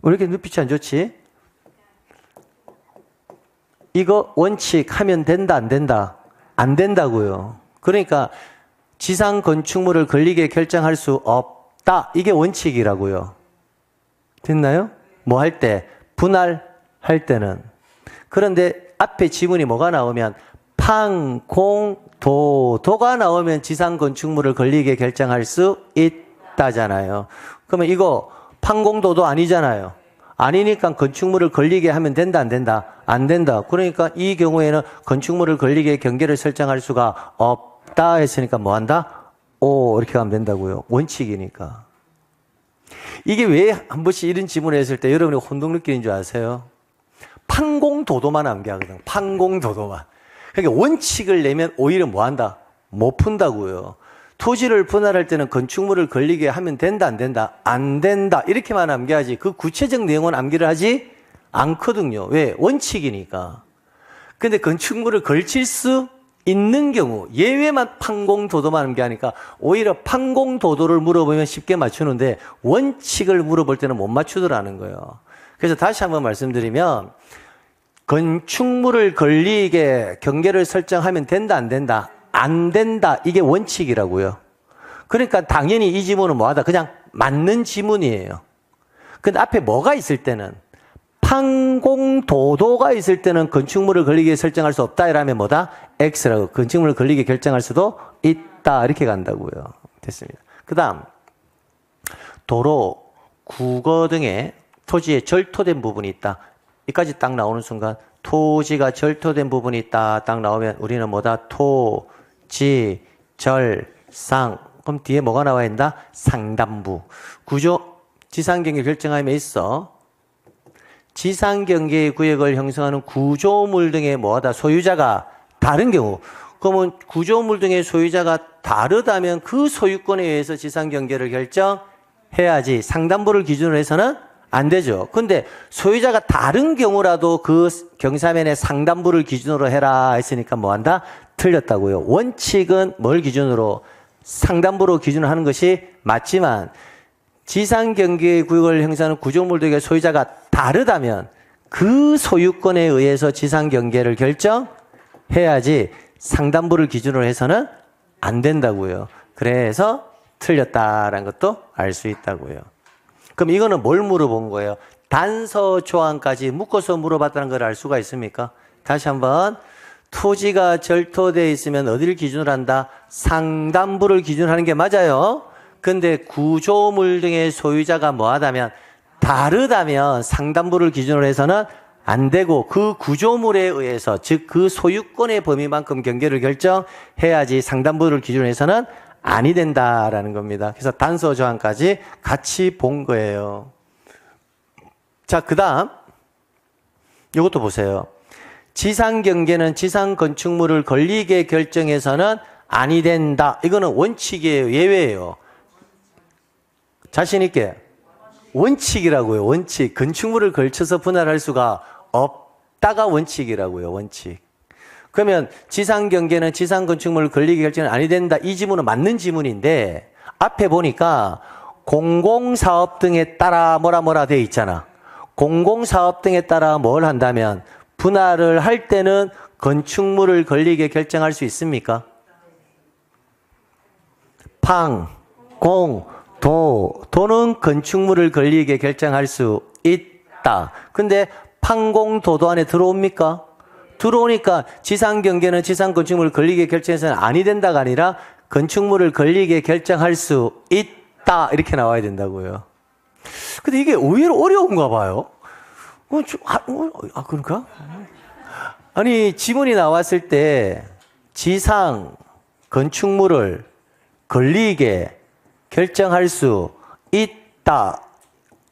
왜 이렇게 눈빛이 안 좋지? 이거 원칙 하면 된다 안 된다? 안 된다고요. 그러니까 지상 건축물을 건립에 결정할 수 없다. 이게 원칙이라고요. 됐나요? 뭐 할 때? 분할할 때는. 그런데 앞에 지문이 뭐가 나오면 팡, 공, 도. 도가 나오면 지상 건축물을 건립에 결정할 수 있다잖아요. 그러면 이거 팡공도도 아니잖아요. 아니니까 건축물을 건립에 하면 된다 안 된다? 안 된다. 그러니까 이 경우에는 건축물을 건립에 경계를 설정할 수가 없다 했으니까 뭐 한다? 오, 이렇게 하면 된다고요. 원칙이니까. 이게 왜 한 번씩 이런 지문을 했을 때 여러분이 혼동 느끼는 줄 아세요? 팡공도도만 암기하거든. 팡공도도만. 그러니까 원칙을 내면 오히려 뭐 한다? 못 푼다고요. 토지를 분할할 때는 건축물을 건립에 하면 된다 안 된다? 안 된다. 이렇게만 암기하지. 그 구체적 내용은 암기를 하지 않거든요. 왜? 원칙이니까. 근데 건축물을 걸칠 수 있는 경우 예외만 팡공도도만 암기하니까 오히려 팡공도도를 물어보면 쉽게 맞추는데 원칙을 물어볼 때는 못 맞추더라는 거예요. 그래서 다시 한번 말씀드리면 건축물을 건립에 경계를 설정하면 된다 안 된다? 안 된다. 이게 원칙이라고요. 그러니까 당연히 이 지문은 뭐하다? 그냥 맞는 지문이에요. 근데 앞에 뭐가 있을 때는 팡공도도가 있을 때는 건축물을 건립에 설정할 수 없다 이라면 뭐다? X라고. 건축물을 건립에 결정할 수도 있다. 이렇게 간다고요. 됐습니다. 그 다음 도로, 국어 등의 토지에 절토된 부분이 있다. 여기까지 딱 나오는 순간 토지가 절토된 부분이 있다. 딱 나오면 우리는 뭐다? 토, 지, 절, 상. 그럼 뒤에 뭐가 나와야 된다? 상단부. 구조, 지상경계 결정함에 있어 지상경계의 구역을 형성하는 구조물 등의 뭐하다? 소유자가 다른 경우. 그러면 구조물 등의 소유자가 다르다면 그 소유권에 의해서 지상경계를 결정해야지. 상단부를 기준으로 해서는 안 되죠. 근데 소유자가 다른 경우라도 그 경사면의 상단부를 기준으로 해라 했으니까 뭐한다? 틀렸다고요. 원칙은 뭘 기준으로? 상단부로 기준을 하는 것이 맞지만 지상경계 구역을 형성하는 구조물 등의 소유자가 다르다면 그 소유권에 의해서 지상경계를 결정해야지 상단부를 기준으로 해서는 안 된다고요. 그래서 틀렸다라는 것도 알 수 있다고요. 그럼 이거는 뭘 물어본 거예요? 단서 조항까지 묶어서 물어봤다는 걸 알 수가 있습니까? 다시 한번 토지가 절토되어 있으면 어디를 기준으로 한다? 상단부를 기준으로 하는 게 맞아요. 근데 구조물 등의 소유자가 뭐하다면 다르다면 상단부를 기준으로 해서는 안 되고 그 구조물에 의해서 즉 그 소유권의 범위만큼 경계를 결정해야지 상단부를 기준으로 해서는 아니 된다라는 겁니다. 그래서 단서 조항까지 같이 본 거예요. 자, 그 다음 이것도 보세요. 지상경계는 지상건축물을 걸리게 결정해서는 아니 된다. 이거는 원칙이에요, 예외예요? 자신 있게. 원칙이라고요. 원칙. 건축물을 걸쳐서 분할할 수가 없다가 원칙이라고요. 원칙. 그러면 지상경계는 지상건축물을 걸리게 결정은 아니 된다. 이 지문은 맞는 지문인데 앞에 보니까 공공사업 등에 따라 뭐라 돼 있잖아. 공공사업 등에 따라 뭘 한다면 분할을 할 때는 건축물을 걸리게 결정할 수 있습니까? 방, 공, 도는 건축물을 걸리게 결정할 수 있다. 근데 판공도도 안에 들어옵니까? 들어오니까 지상경계는 지상건축물을 걸리게 결정해서는 아니 된다가 아니라 건축물을 걸리게 결정할 수 있다. 이렇게 나와야 된다고요. 근데 이게 의외로 어려운가 봐요. 그런가? 아니, 지문이 나왔을 때 지상 건축물을 걸리게 결정할 수 있다.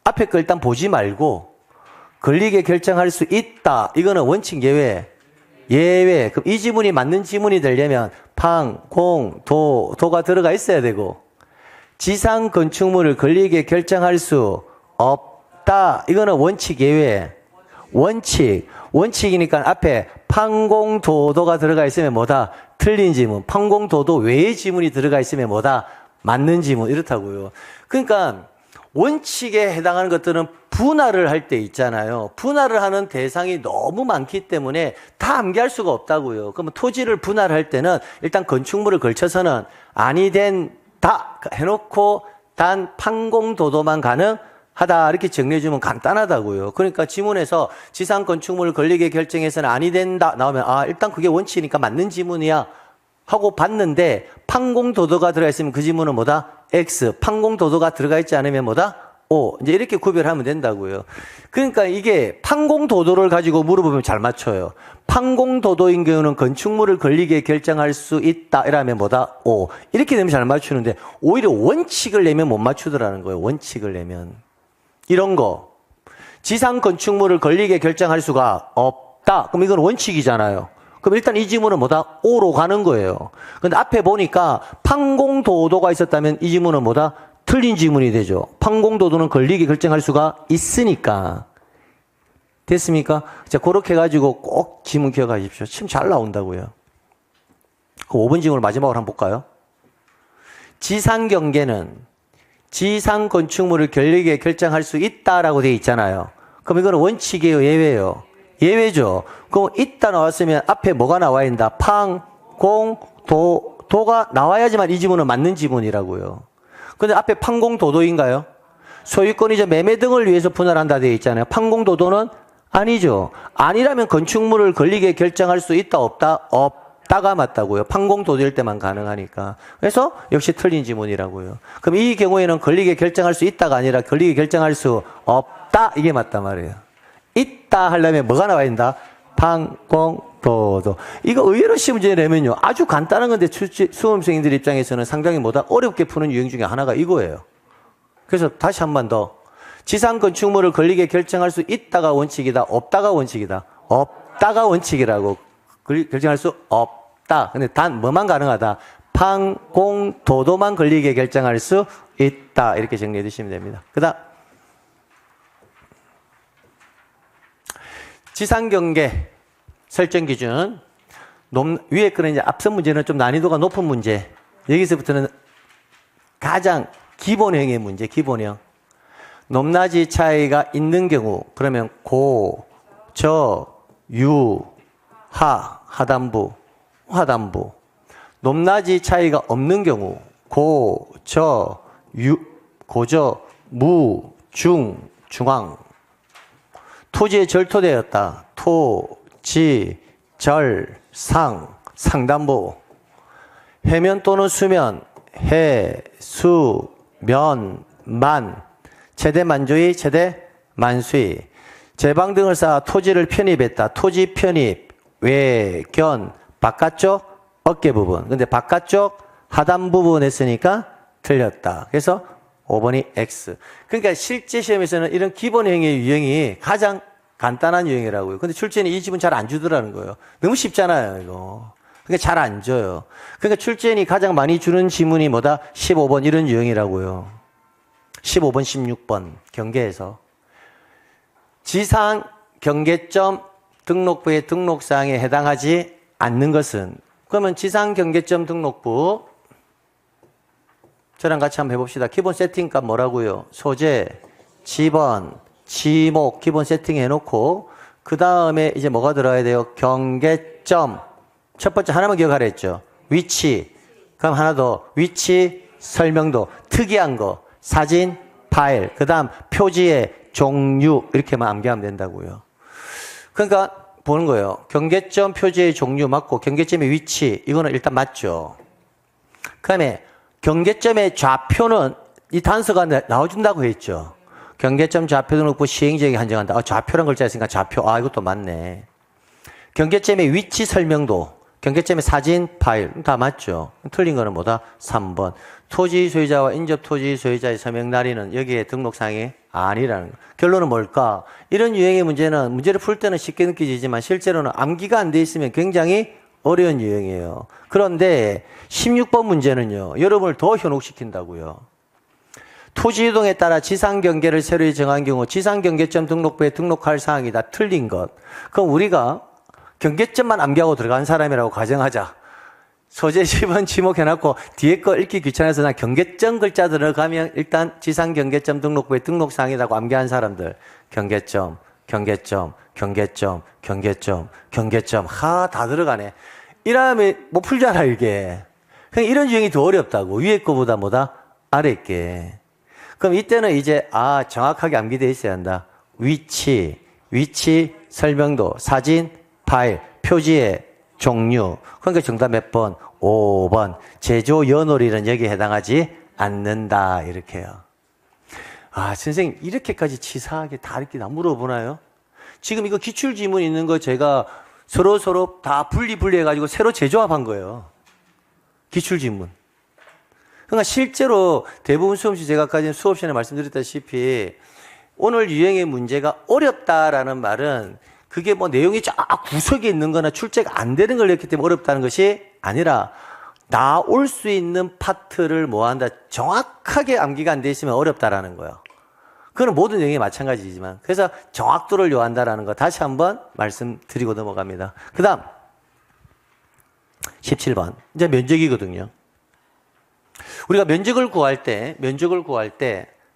앞에 거 일단 보지 말고 걸리게 결정할 수 있다. 이거는 원칙 예외. 예외. 그럼 이 지문이 맞는 지문이 되려면 방, 공, 도가 들어가 있어야 되고 지상 건축물을 걸리게 결정할 수 없다. 이거는 원칙 예외. 원칙. 원칙이니까 앞에 판공도가 들어가 있으면 뭐다? 틀린 지문. 판공도도 외의 지문이 들어가 있으면 뭐다? 맞는 지문. 이렇다고요. 그러니까 원칙에 해당하는 것들은 분할을 할 때 있잖아요. 분할을 하는 대상이 너무 많기 때문에 다 암기할 수가 없다고요. 그러면 토지를 분할할 때는 일단 건축물을 걸쳐서는 아니 된다 해놓고 단 판공도도만 가능하다 이렇게 정리해주면 간단하다고요. 그러니까 지문에서 지상 건축물을 걸리게 결정해서는 아니 된다 나오면 일단 그게 원칙이니까 맞는 지문이야 하고 봤는데 판공도도가 들어가 있으면 그 지문은 뭐다? X. 판공도도가 들어가 있지 않으면 뭐다? O. 이제 이렇게 구별하면 된다고요. 그러니까 이게 판공도도를 가지고 물어보면 잘 맞춰요. 판공도도인 경우는 건축물을 걸리게 결정할 수 있다. 이러면 뭐다? O. 이렇게 되면 잘 맞추는데 오히려 원칙을 내면 못 맞추더라는 거예요. 원칙을 내면. 이런 거. 지상 건축물을 걸리게 결정할 수가 없다. 그럼 이건 원칙이잖아요. 그럼 일단 이 지문은 뭐다? O로 가는 거예요. 근데 앞에 보니까 판공도도가 있었다면 이 지문은 뭐다? 틀린 지문이 되죠. 판공도도는 걸리게 결정할 수가 있으니까. 됐습니까? 자, 그렇게 해가지고 꼭 지문 기억하십시오. 참 잘 나온다고요. 그 5번 지문을 마지막으로 한번 볼까요? 지상경계는 지상 건축물을 걸리게 결정할 수 있다라고 되어 있잖아요. 그럼 이거는 원칙이에요? 예외예요? 예외죠. 그럼 있다 나왔으면 앞에 뭐가 나와야 된다? 판, 공, 도가 나와야지만 이 지문은 맞는 지문이라고요. 근데 앞에 판공도도인가요? 소유권이죠. 매매 등을 위해서 분할한다 되어 있잖아요. 판공도도는 아니죠. 아니라면 건축물을 걸리게 결정할 수 있다 없다? 없다가 맞다고요. 판공도도일 때만 가능하니까. 그래서 역시 틀린 지문이라고요. 그럼 이 경우에는 걸리게 결정할 수 있다가 아니라 걸리게 결정할 수 없다 이게 맞단 말이에요. 있다 하려면 뭐가 나와야 된다? 판공 도도. 이거 의외로 쉬운 문제 내면요. 아주 간단한 건데 수험생들 입장에서는 상당히 어렵게 푸는 유형 중에 하나가 이거예요. 그래서 다시 한 번 더. 지상 건축물을 걸리게 결정할 수 있다가 원칙이다. 없다가 원칙이다. 없다가 원칙이라고. 결정할 수 없다. 근데 단 뭐만 가능하다. 방, 공, 도도만 걸리게 결정할 수 있다. 이렇게 정리해 주시면 됩니다. 그 다음. 지상경계 설정 기준. 위에 거는 이제 앞선 문제는 좀 난이도가 높은 문제. 여기서부터는 가장 기본형의 문제, 기본형. 높낮이 차이가 있는 경우, 그러면 고, 저, 유, 하단부, 하단부. 높낮이 차이가 없는 경우, 고, 저, 고저, 무, 중앙. 토지에 절토되었다. 토, 지, 절, 상단부. 해면 또는 수면, 해, 수, 면, 만. 최대 만조의, 최대 만수의. 제방 등을 쌓아 토지를 편입했다. 토지 편입, 외견, 바깥쪽, 어깨 부분. 근데 바깥쪽 하단 부분 했으니까 틀렸다. 그래서 5번이 X. 그러니까 실제 시험에서는 이런 기본형의 유형이 가장 간단한 유형이라고요. 근데 출제는 이 집은 잘 안 주더라는 거예요. 너무 쉽잖아요, 이거. 그러니까 잘 안 줘요. 그러니까 출제인이 가장 많이 주는 지문이 뭐다? 15번 이런 유형이라고요. 15번, 16번 경계에서. 지상 경계점 등록부의 등록사항에 해당하지 않는 것은, 그러면 지상 경계점 등록부 저랑 같이 한번 해봅시다. 기본 세팅값 뭐라고요? 소재, 지번, 지목 기본 세팅 해놓고 그 다음에 이제 뭐가 들어야 돼요? 경계점. 첫 번째 하나만 기억하라 했죠. 위치. 그럼 하나 더. 위치, 설명도. 특이한 거. 사진, 파일. 그 다음 표지의 종류. 이렇게만 암기하면 된다고요. 그러니까 보는 거예요. 경계점 표지의 종류 맞고 경계점의 위치. 이거는 일단 맞죠. 그 다음에 경계점의 좌표는 이 단서가 나와준다고 했죠. 경계점 좌표 등록부 시행지역에 한정한다. 좌표란 글자 있으니까 좌표. 이것도 맞네. 경계점의 위치 설명도. 경계점의 사진, 파일. 다 맞죠. 틀린 거는 뭐다? 3번. 토지 소유자와 인접 토지 소유자의 서명 날인은 여기에 등록사항이 아니라는 거. 결론은 뭘까? 이런 유형의 문제는 문제를 풀 때는 쉽게 느껴지지만 실제로는 암기가 안 돼 있으면 굉장히 어려운 유형이에요. 그런데 16번 문제는요. 여러분을 더 현혹시킨다고요. 토지 이동에 따라 지상 경계를 새로 정한 경우 지상 경계점 등록부에 등록할 사항이 다 틀린 것. 그럼 우리가 경계점만 암기하고 들어간 사람이라고 가정하자. 소재 지번 지목해놨고 뒤에 거 읽기 귀찮아서 나 경계점 글자 들어가면 일단 지상 경계점 등록부에 등록사항이라고 암기한 사람들. 경계점, 경계점, 경계점, 경계점, 경계점. 다 들어가네. 이러면 못 풀잖아, 이게. 그냥 이런 유형이 더 어렵다고. 위에 거보다 뭐다? 아래 게. 그럼 이때는 이제, 정확하게 암기되어 있어야 한다. 위치, 설명도, 사진, 파일, 표지의 종류. 그러니까 정답 몇 번? 5번. 제조 연월일은 여기에 해당하지 않는다. 이렇게요. 선생님, 이렇게까지 치사하게 다 이렇게 다 물어보나요? 지금 이거 기출지문 있는 거 제가 서로 다 분리해가지고 새로 재조합한 거예요. 기출지문. 그러니까 실제로 대부분 수험시 제가 아까 수업 시간에 말씀드렸다시피 오늘 유형의 문제가 어렵다라는 말은 그게 뭐 내용이 쫙 구석에 있는 거나 출제가 안 되는 걸 했기 때문에 어렵다는 것이 아니라 나올 수 있는 파트를 뭐 한다. 정확하게 암기가 안 돼 있으면 어렵다라는 거예요. 그건 모든 내용이 마찬가지지만. 그래서 정확도를 요한다라는 거 다시 한번 말씀드리고 넘어갑니다. 그 다음 17번. 이제 면적이거든요. 우리가 면적을 구할 때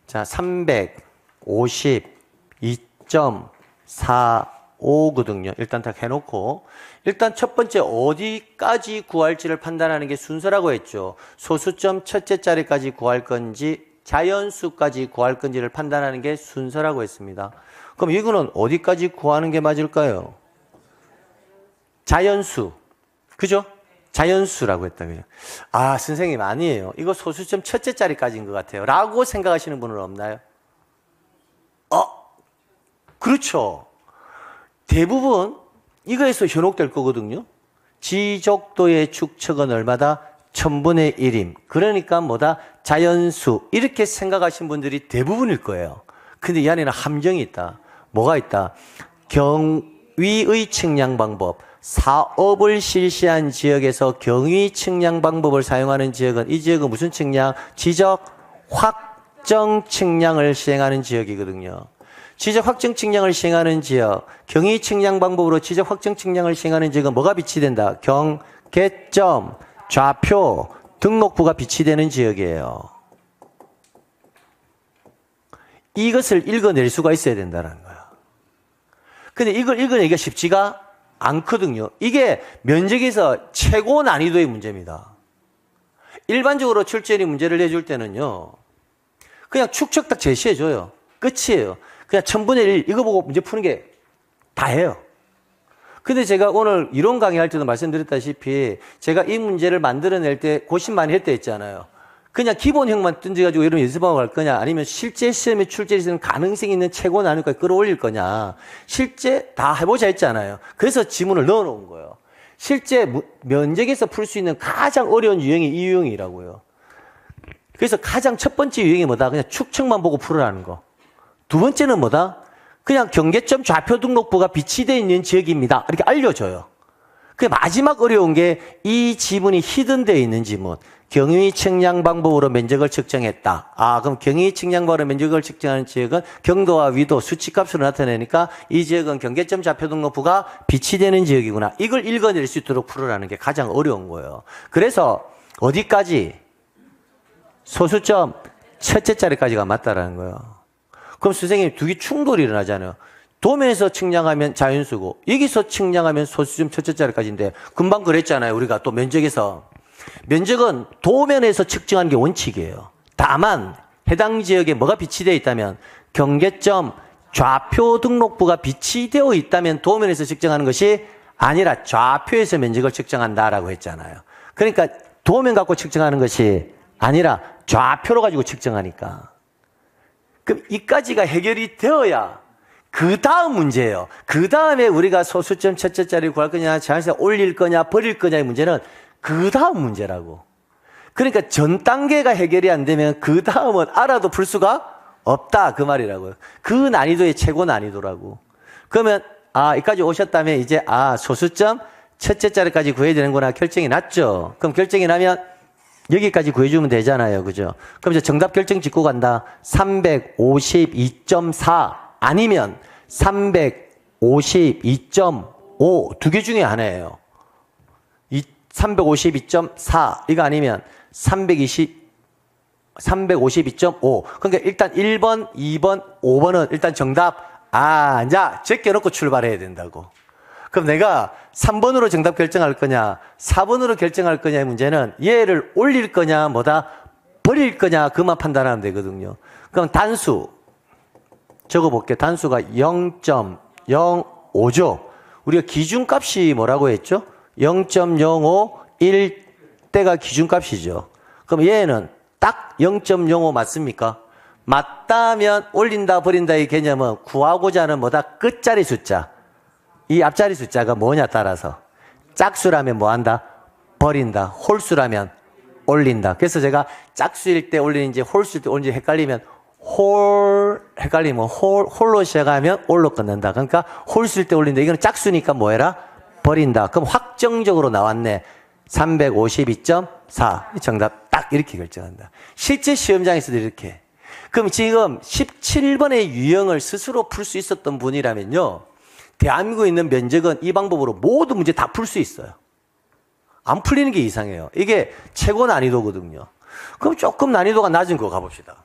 자, 352.45거든요. 일단 다 해놓고 일단 첫 번째 어디까지 구할지를 판단하는 게 순서라고 했죠. 소수점 첫째 자리까지 구할 건지 자연수까지 구할 건지를 판단하는 게 순서라고 했습니다. 그럼 이거는 어디까지 구하는 게 맞을까요? 자연수. 그죠? 자연수라고 했다고요. 선생님 아니에요. 이거 소수점 첫째 자리까지인 것 같아요. 라고 생각하시는 분은 없나요? 그렇죠. 대부분 이거에서 현혹될 거거든요. 지적도의 축척은 얼마다? 1000분의 1임. 그러니까 뭐다? 자연수. 이렇게 생각하신 분들이 대부분일 거예요. 근데 이 안에는 함정이 있다. 뭐가 있다? 경위의 측량 방법. 사업을 실시한 지역에서 경위 측량 방법을 사용하는 지역은 이 지역은 무슨 측량? 지적 확정 측량을 시행하는 지역이거든요. 지적 확정 측량을 시행하는 지역, 경위 측량 방법으로 지적 확정 측량을 시행하는 지역은 뭐가 비치된다? 경계점, 좌표, 등록부가 비치되는 지역이에요. 이것을 읽어낼 수가 있어야 된다는 거야. 근데 이걸 읽어내기가 쉽지가 않거든요. 이게 면적에서 최고 난이도의 문제입니다. 일반적으로 출제인이 문제를 내줄 때는요, 그냥 축척 딱 제시해줘요. 끝이에요. 그냥 1000분의 1 이거 보고 문제 푸는 게 다예요. 근데 제가 오늘 이론 강의할 때도 말씀드렸다시피 제가 이 문제를 만들어낼 때 고심 많이 했다 했잖아요. 그냥 기본형만 던져가지고 이런 연습하고 갈 거냐, 아니면 실제 시험에 출제되는 가능성이 있는 최고 난이도까지 끌어올릴 거냐, 실제 다 해보자 했잖아요. 그래서 지문을 넣어 놓은 거예요. 실제 면적에서 풀 수 있는 가장 어려운 유형이 이 유형이라고요. 그래서 가장 첫 번째 유형이 뭐다? 그냥 축척만 보고 풀으라는 거. 두 번째는 뭐다? 그냥 경계점 좌표 등록부가 비치되어 있는 지역입니다. 이렇게 알려줘요. 그 마지막 어려운 게 이 지문이 히든되어 있는 지문. 경위 측량 방법으로 면적을 측정했다. 아, 그럼 경위 측량 방법으로 면적을 측정하는 지역은 경도와 위도 수치값으로 나타내니까 이 지역은 경계점 좌표 등록부가 비치되는 지역이구나. 이걸 읽어낼 수 있도록 풀으라는 게 가장 어려운 거예요. 그래서 어디까지? 소수점 첫째 자리까지가 맞다라는 거예요. 그럼 선생님 두 개 충돌이 일어나잖아요. 도면에서 측량하면 자연수고 여기서 측량하면 소수점 첫째 자리까지인데 금방 그랬잖아요. 우리가 또 면적에서. 면적은 도면에서 측정하는 게 원칙이에요. 다만 해당 지역에 뭐가 비치되어 있다면 경계점 좌표 등록부가 비치되어 있다면 도면에서 측정하는 것이 아니라 좌표에서 면적을 측정한다라고 했잖아요. 그러니까 도면 갖고 측정하는 것이 아니라 좌표로 가지고 측정하니까. 그럼 이까지가 해결이 되어야 그 다음 문제예요. 그 다음에 우리가 소수점 첫째 자리 구할 거냐, 자연수 올릴 거냐, 버릴 거냐의 문제는 그 다음 문제라고. 그러니까 전 단계가 해결이 안 되면 그 다음은 알아도 풀 수가 없다. 그 말이라고요. 그 난이도의 최고 난이도라고. 그러면, 아, 여기까지 오셨다면 이제, 아, 소수점 첫째 자리까지 구해야 되는구나. 결정이 났죠. 그럼 결정이 나면 여기까지 구해주면 되잖아요. 그죠? 그럼 이제 정답 결정 짓고 간다. 352.4 아니면 352.5 두 개 중에 하나예요. 352.4 이거 아니면 352.5 그러니까 일단 1번, 2번, 5번은 일단 정답 자 제껴놓고 출발해야 된다고. 그럼 내가 3번으로 정답 결정할 거냐 4번으로 결정할 거냐의 문제는 얘를 올릴 거냐 뭐다 버릴 거냐 그만 판단하면 되거든요. 그럼 단수 적어볼게요. 단수가 0.05죠. 우리가 기준값이 뭐라고 했죠? 0.05 1대가 기준값이죠. 그럼 얘는 딱 0.05 맞습니까? 맞다면 올린다 버린다의 개념은 구하고자 하는 뭐다? 끝자리 숫자. 이 앞자리 숫자가 뭐냐 따라서 짝수라면 뭐한다? 버린다. 홀수라면 올린다. 그래서 제가 짝수일 때 올리는지 홀수일 때 올리는지 헷갈리면 헷갈리면 홀로 시작하면 올로 끝난다. 그러니까 홀수일 때 올린다. 이거는 짝수니까 뭐해라? 버린다. 그럼 확정적으로 나왔네. 352.4 정답 딱 이렇게 결정한다. 실제 시험장에서도 이렇게. 그럼 지금 17번의 유형을 스스로 풀 수 있었던 분이라면요. 대한민국에 있는 면적은 이 방법으로 모든 문제 다 풀 수 있어요. 안 풀리는 게 이상해요. 이게 최고 난이도거든요. 그럼 조금 난이도가 낮은 거 가봅시다.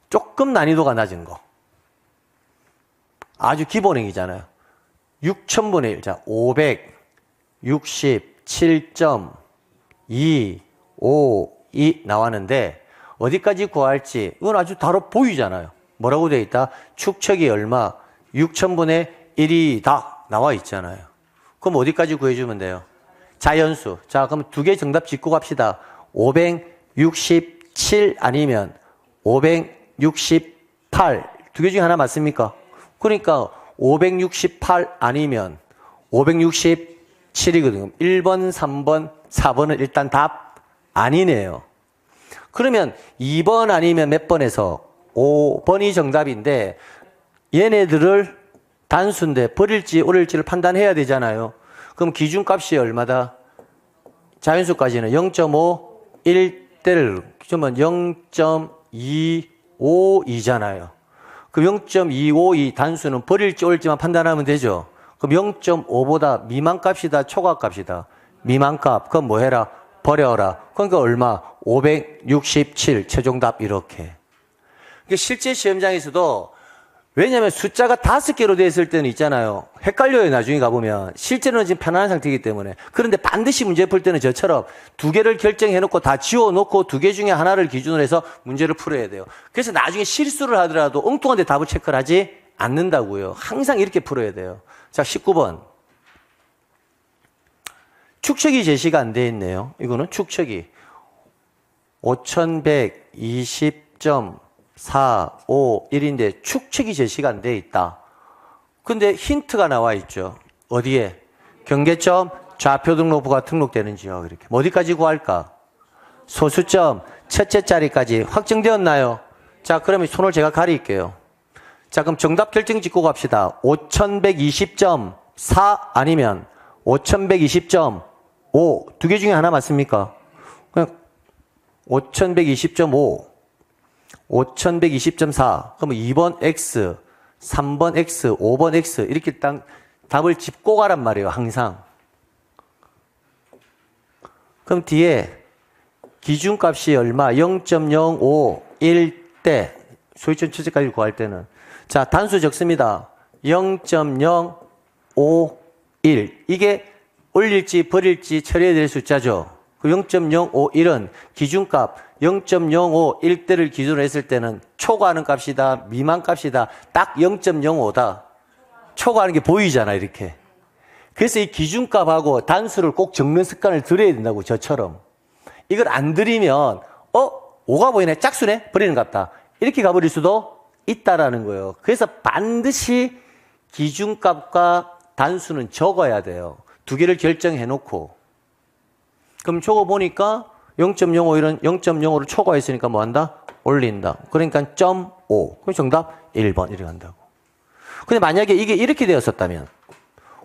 조금 난이도가 낮은 거. 아주 기본형이잖아요. 6,000분의 1. 자, 567.252 나왔는데 어디까지 구할지 이건 아주 바로 보이잖아요. 뭐라고 되어 있다? 축척이 얼마? 6,000분의 1이다 나와 있잖아요. 그럼 어디까지 구해주면 돼요? 자연수. 자, 그럼 두 개 정답 짓고 갑시다. 567 아니면 568. 두 개 중에 하나 맞습니까? 그러니까 568 아니면 567이거든요. 1번, 3번, 4번은 일단 답 아니네요. 그러면 2번 아니면 몇 번에서 5번이 정답인데 얘네들을 단수인데 버릴지 옳을지를 판단해야 되잖아요. 그럼 기준값이 얼마다? 자연수까지는 0.5, 1대를 기준은 0.252잖아요. 그럼 0.252 단수는 버릴지 옳을지만 판단하면 되죠. 그럼 0.5보다 미만값이다, 초과값이다. 미만값. 그럼 뭐 해라? 버려라. 그러니까 얼마? 567 최종답 이렇게. 실제 시험장에서도 왜냐하면 숫자가 5개로 되어 있을 때는 있잖아요. 헷갈려요. 나중에 가보면. 실제로는 지금 편안한 상태이기 때문에. 그런데 반드시 문제 풀 때는 저처럼 2개를 결정해놓고 다 지워놓고 2개 중에 하나를 기준으로 해서 문제를 풀어야 돼요. 그래서 나중에 실수를 하더라도 엉뚱한 데 답을 체크를 하지 않는다고요. 항상 이렇게 풀어야 돼요. 자, 19번. 축척이 제시가 안 돼 있네요. 이거는 축척이 5120.451인데 축척이 제시가 안 돼 있다. 근데 힌트가 나와 있죠. 어디에? 경계점 좌표 등록부가 등록되는 지역 이렇게. 어디까지 구할까? 소수점 첫째 자리까지 확정되었나요? 자, 그러면 손을 제가 가릴게요. 자, 그럼 정답 결정 짓고 갑시다. 5120.4 아니면 5120.5 두 개 중에 하나 맞습니까? 그냥 5120.5 5120.4 그러면 2번 X 3번 X 5번 X 이렇게 딱 답을 짚고 가란 말이에요. 항상. 그럼 뒤에 기준값이 얼마? 0.051대 소유권 취득까지 구할 때는 자, 단수 적습니다. 0.051 이게 올릴지 버릴지 처리해야 될 숫자죠. 그 0.051은 기준값 0.051대를 기준으로 했을 때는 초과하는 값이다, 미만 값이다. 딱 0.05다. 초과하는 게 보이잖아, 이렇게. 그래서 이 기준값하고 단수를 꼭 적는 습관을 들여야 된다고, 저처럼. 이걸 안 들이면 5가 보이네, 짝수네, 버리는 것 같다. 이렇게 가버릴 수도 있다라는 거예요. 그래서 반드시 기준값과 단수는 적어야 돼요. 두 개를 결정해 놓고. 그럼 적어 보니까 0.05는 0.05를 초과했으니까 뭐 한다? 올린다. 그러니까 0.5. 그럼 정답 1번 이렇게 한다고. 근데 만약에 이게 이렇게 되었었다면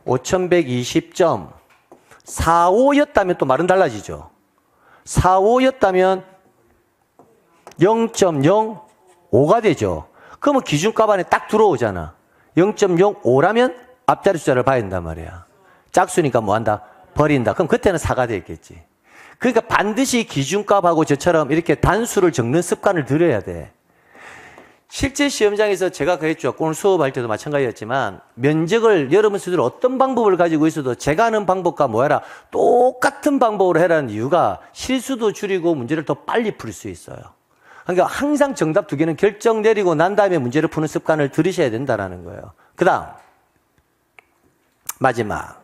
5120.45였다면 또 말은 달라지죠. 45였다면 0.05가 되죠. 그러면 기준값 안에 딱 들어오잖아. 0.05라면 앞자리 숫자를 봐야 된단 말이야. 짝수니까 뭐 한다? 버린다. 그럼 그때는 4가 되겠지. 그러니까 반드시 기준값하고 저처럼 이렇게 단수를 적는 습관을 들여야 돼. 실제 시험장에서 제가 그랬죠. 오늘 수업할 때도 마찬가지였지만 면적을 여러분 스스로 어떤 방법을 가지고 있어도 제가 하는 방법과 뭐 해라. 똑같은 방법으로 해라는 이유가 실수도 줄이고 문제를 더 빨리 풀 수 있어요. 그러니까 항상 정답 두 개는 결정 내리고 난 다음에 문제를 푸는 습관을 들이셔야 된다는 거예요. 그 다음 마지막.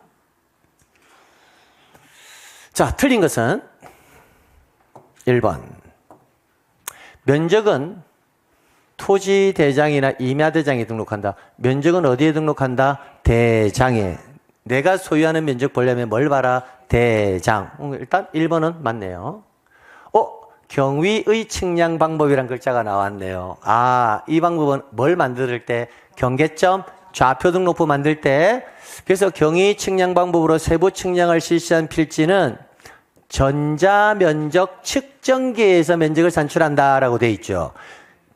자, 틀린 것은 1번. 면적은 토지대장이나 임야대장에 등록한다. 면적은 어디에 등록한다? 대장에. 내가 소유하는 면적 보려면 뭘 봐라? 대장. 일단 1번은 맞네요. 경위의 측량 방법이란 글자가 나왔네요. 아, 이 방법은 뭘 만들 때? 경계점 좌표 등록부 만들 때. 그래서 경위 측량 방법으로 세부 측량을 실시한 필지는 전자면적 측정기에서 면적을 산출한다라고 돼 있죠.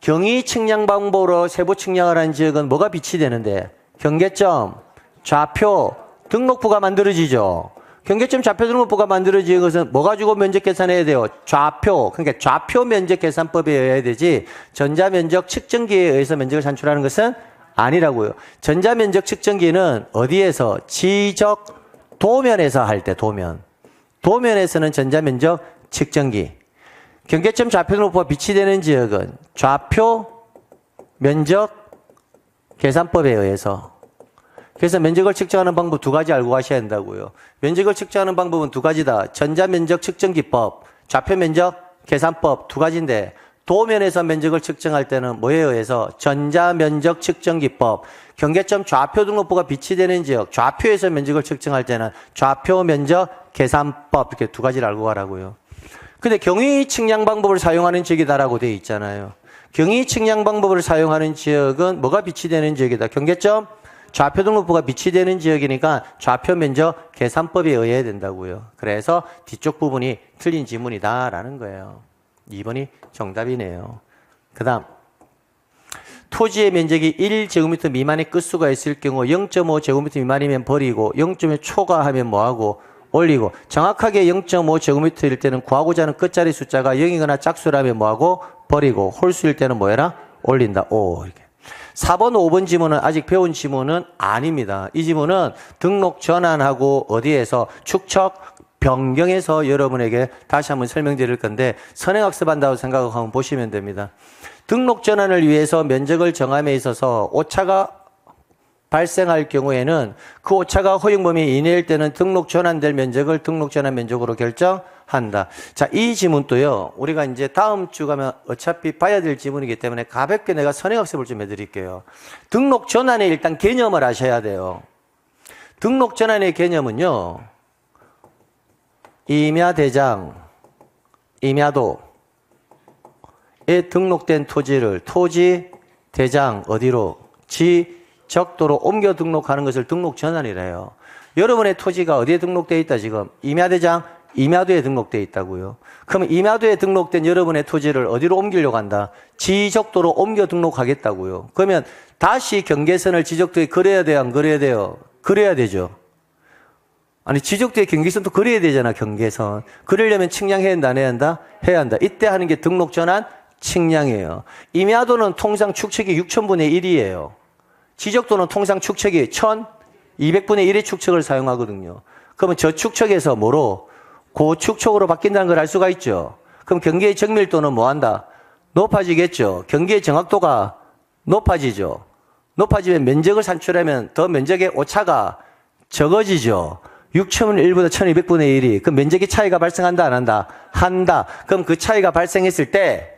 경위 측량 방법으로 세부 측량을 한 지역은 뭐가 빛이 되는데? 경계점 좌표 등록부가 만들어지죠. 경계점 좌표 등록부가 만들어지는 것은 뭐 가지고 면적 계산해야 돼요? 좌표. 그러니까 좌표 면적 계산법에 의해야 되지 전자면적 측정기에 의해서 면적을 산출하는 것은 아니라고요. 전자면적 측정기는 어디에서? 지적 도면에서 할 때 도면. 도면에서는 전자면적 측정기. 경계점 좌표 등록부가 빛이 되는 지역은 좌표 면적 계산법에 의해서. 그래서 면적을 측정하는 방법 두 가지 알고 가셔야 한다고요. 면적을 측정하는 방법은 두 가지다. 전자면적 측정기법, 좌표면적 계산법 두 가지인데 도면에서 면적을 측정할 때는 뭐에 의해서? 전자면적 측정기법. 경계점 좌표 등록부가 비치되는 지역, 좌표에서 면적을 측정할 때는 좌표 면적 계산법. 이렇게 두 가지를 알고 가라고요. 근데 경위 측량 방법을 사용하는 지역이다라고 되어 있잖아요. 경위 측량 방법을 사용하는 지역은 뭐가 비치되는 지역이다? 경계점 좌표 등록부가 비치되는 지역이니까 좌표 면적 계산법에 의해야 된다고요. 그래서 뒤쪽 부분이 틀린 지문이다라는 거예요. 2번이 정답이네요. 그 다음 토지의 면적이 1제곱미터 미만의 끝수가 있을 경우 0.5제곱미터 미만이면 버리고 0.5 초과하면 뭐하고 올리고 정확하게 0.5제곱미터일 때는 구하고자 하는 끝자리 숫자가 0이거나 짝수라면 뭐하고 버리고 홀수일 때는 뭐해라? 올린다. 오 이렇게. 4번, 5번 지문은 아직 배운 지문은 아닙니다. 이 지문은 등록 전환하고 어디에서 축척 변경해서 여러분에게 다시 한번 설명드릴 건데 선행학습한다고 생각하면 보시면 됩니다. 등록 전환을 위해서 면적을 정함에 있어서 오차가 발생할 경우에는 그 오차가 허용 범위 이내일 때는 등록 전환될 면적을 등록 전환 면적으로 결정한다. 자, 이 지문도요. 우리가 이제 다음 주 가면 어차피 봐야 될 지문이기 때문에 가볍게 내가 선행학습을 좀 해드릴게요. 등록 전환의 일단 개념을 아셔야 돼요. 등록 전환의 개념은요. 임야대장, 임야도에 등록된 토지를 토지 대장 어디로? 지적도로 옮겨 등록하는 것을 등록 전환이래요. 여러분의 토지가 어디에 등록되어 있다 지금? 임야대장, 임야도에 등록되어 있다고요. 그러면 임야도에 등록된 여러분의 토지를 어디로 옮기려고 한다? 지적도로 옮겨 등록하겠다고요. 그러면 다시 경계선을 지적도에 그려야 돼요? 안 그려야 돼요? 그려야 되죠. 아니 지적도의 경계선도 그려야 되잖아. 경계선. 그리려면 측량해야 한다 안 해야 한다? 해야 한다. 이때 하는 게 등록 전환 측량이에요. 임야도는 통상 축척이 6,000분의 1이에요. 지적도는 통상 축척이 1,200분의 1의 축척을 사용하거든요. 그러면 저 축척에서 뭐로? 고축척으로 바뀐다는 걸 알 수가 있죠. 그럼 경계의 정밀도는 뭐한다? 높아지겠죠. 경계의 정확도가 높아지죠. 높아지면 면적을 산출하면 더 면적의 오차가 적어지죠. 6,000분의 1보다 1,200분의 1이. 그럼 면적의 차이가 발생한다 안 한다? 한다. 그럼 그 차이가 발생했을 때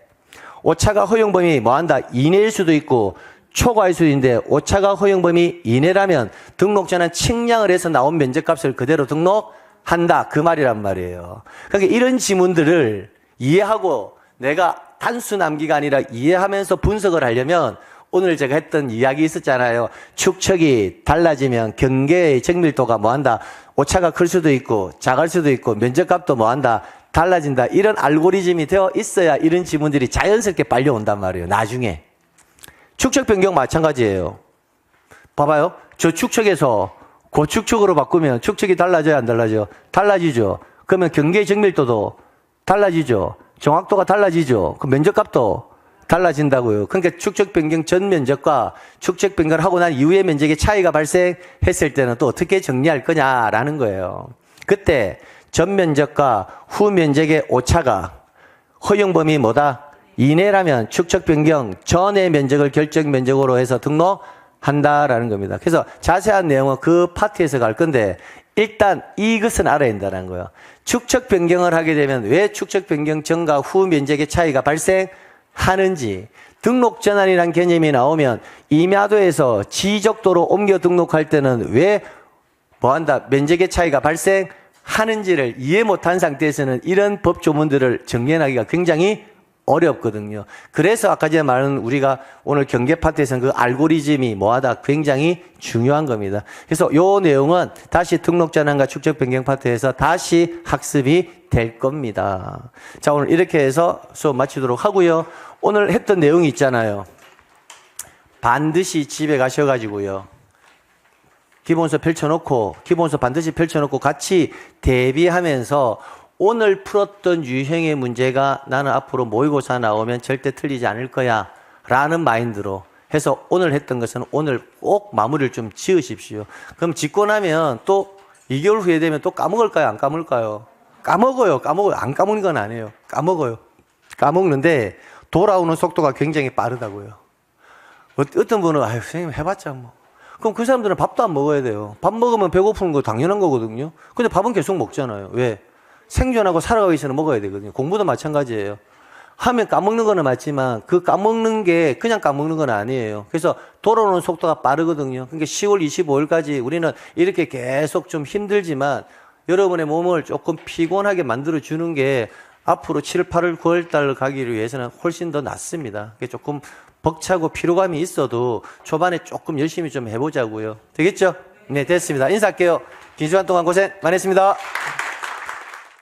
오차가 허용 범위 뭐한다? 이내일 수도 있고 초과일 수도 있는데 오차가 허용 범위 이내라면 등록 전환 측량을 해서 나온 면적값을 그대로 등록한다. 그 말이란 말이에요. 그러니까 이런 지문들을 이해하고 내가 단수 남기가 아니라 이해하면서 분석을 하려면 오늘 제가 했던 이야기 있었잖아요. 축척이 달라지면 경계의 정밀도가 뭐한다? 오차가 클 수도 있고 작을 수도 있고 면적값도 뭐한다? 달라진다. 이런 알고리즘이 되어 있어야 이런 지문들이 자연스럽게 빨려온단 말이에요. 나중에. 축척 변경 마찬가지예요. 봐봐요. 저 축척에서 고축척으로 바꾸면 축척이 달라져야 안 달라져? 달라지죠. 그러면 경계의 정밀도도 달라지죠. 정확도가 달라지죠. 그 면적값도 달라진다고요. 그러니까 축척 변경 전 면적과 축척 변경을 하고 난 이후의 면적의 차이가 발생했을 때는 또 어떻게 정리할 거냐라는 거예요. 그때 전 면적과 후 면적의 오차가 허용 범위 뭐다? 이내라면 축척 변경 전의 면적을 결정 면적으로 해서 등록한다라는 겁니다. 그래서 자세한 내용은 그 파트에서 갈 건데 일단 이것은 알아야 된다는 거예요. 축척 변경을 하게 되면 왜 축척 변경 전과 후 면적의 차이가 발생하는지 등록 전환이라는 개념이 나오면 임야도에서 지적도로 옮겨 등록할 때는 왜 뭐한다? 면적의 차이가 발생하는지를 이해 못한 상태에서는 이런 법 조문들을 정리하기가 굉장히 어렵거든요. 그래서 아까 전에 말한 우리가 오늘 경계 파트에서는 그 알고리즘이 뭐하다 굉장히 중요한 겁니다. 그래서 요 내용은 다시 등록 전환과 축적 변경 파트에서 다시 학습이 될 겁니다. 자, 오늘 이렇게 해서 수업 마치도록 하고요. 오늘 했던 내용이 있잖아요. 반드시 집에 가셔가지고요. 기본서 펼쳐놓고 기본서 반드시 펼쳐놓고 같이 대비하면서 오늘 풀었던 유형의 문제가 나는 앞으로 모의고사 나오면 절대 틀리지 않을 거야 라는 마인드로 해서 오늘 했던 것은 오늘 꼭 마무리를 좀 지으십시오. 그럼 짓고 나면 또 2개월 후에 되면 또 까먹을까요? 안 까먹을까요? 까먹어요. 안 까먹는 건 아니에요. 까먹어요. 까먹는데 돌아오는 속도가 굉장히 빠르다고요. 어떤 분은 아유 선생님 해봤자 뭐. 그럼 그 사람들은 밥도 안 먹어야 돼요. 밥 먹으면 배고프는 거 당연한 거거든요. 근데 밥은 계속 먹잖아요. 왜? 생존하고 살아가기 위해서는 먹어야 되거든요. 공부도 마찬가지예요. 하면 까먹는 거는 맞지만 그 까먹는 게 그냥 까먹는 건 아니에요. 그래서 돌아오는 속도가 빠르거든요. 그러니까 10월 25일까지 우리는 이렇게 계속 좀 힘들지만 여러분의 몸을 조금 피곤하게 만들어 주는 게 앞으로 7, 8월, 9월 달 가기를 위해서는 훨씬 더 낫습니다. 조금 벅차고 피로감이 있어도 초반에 조금 열심히 좀 해보자고요. 되겠죠? 네, 됐습니다. 인사할게요. 긴 시간 동안 고생 많이 했습니다.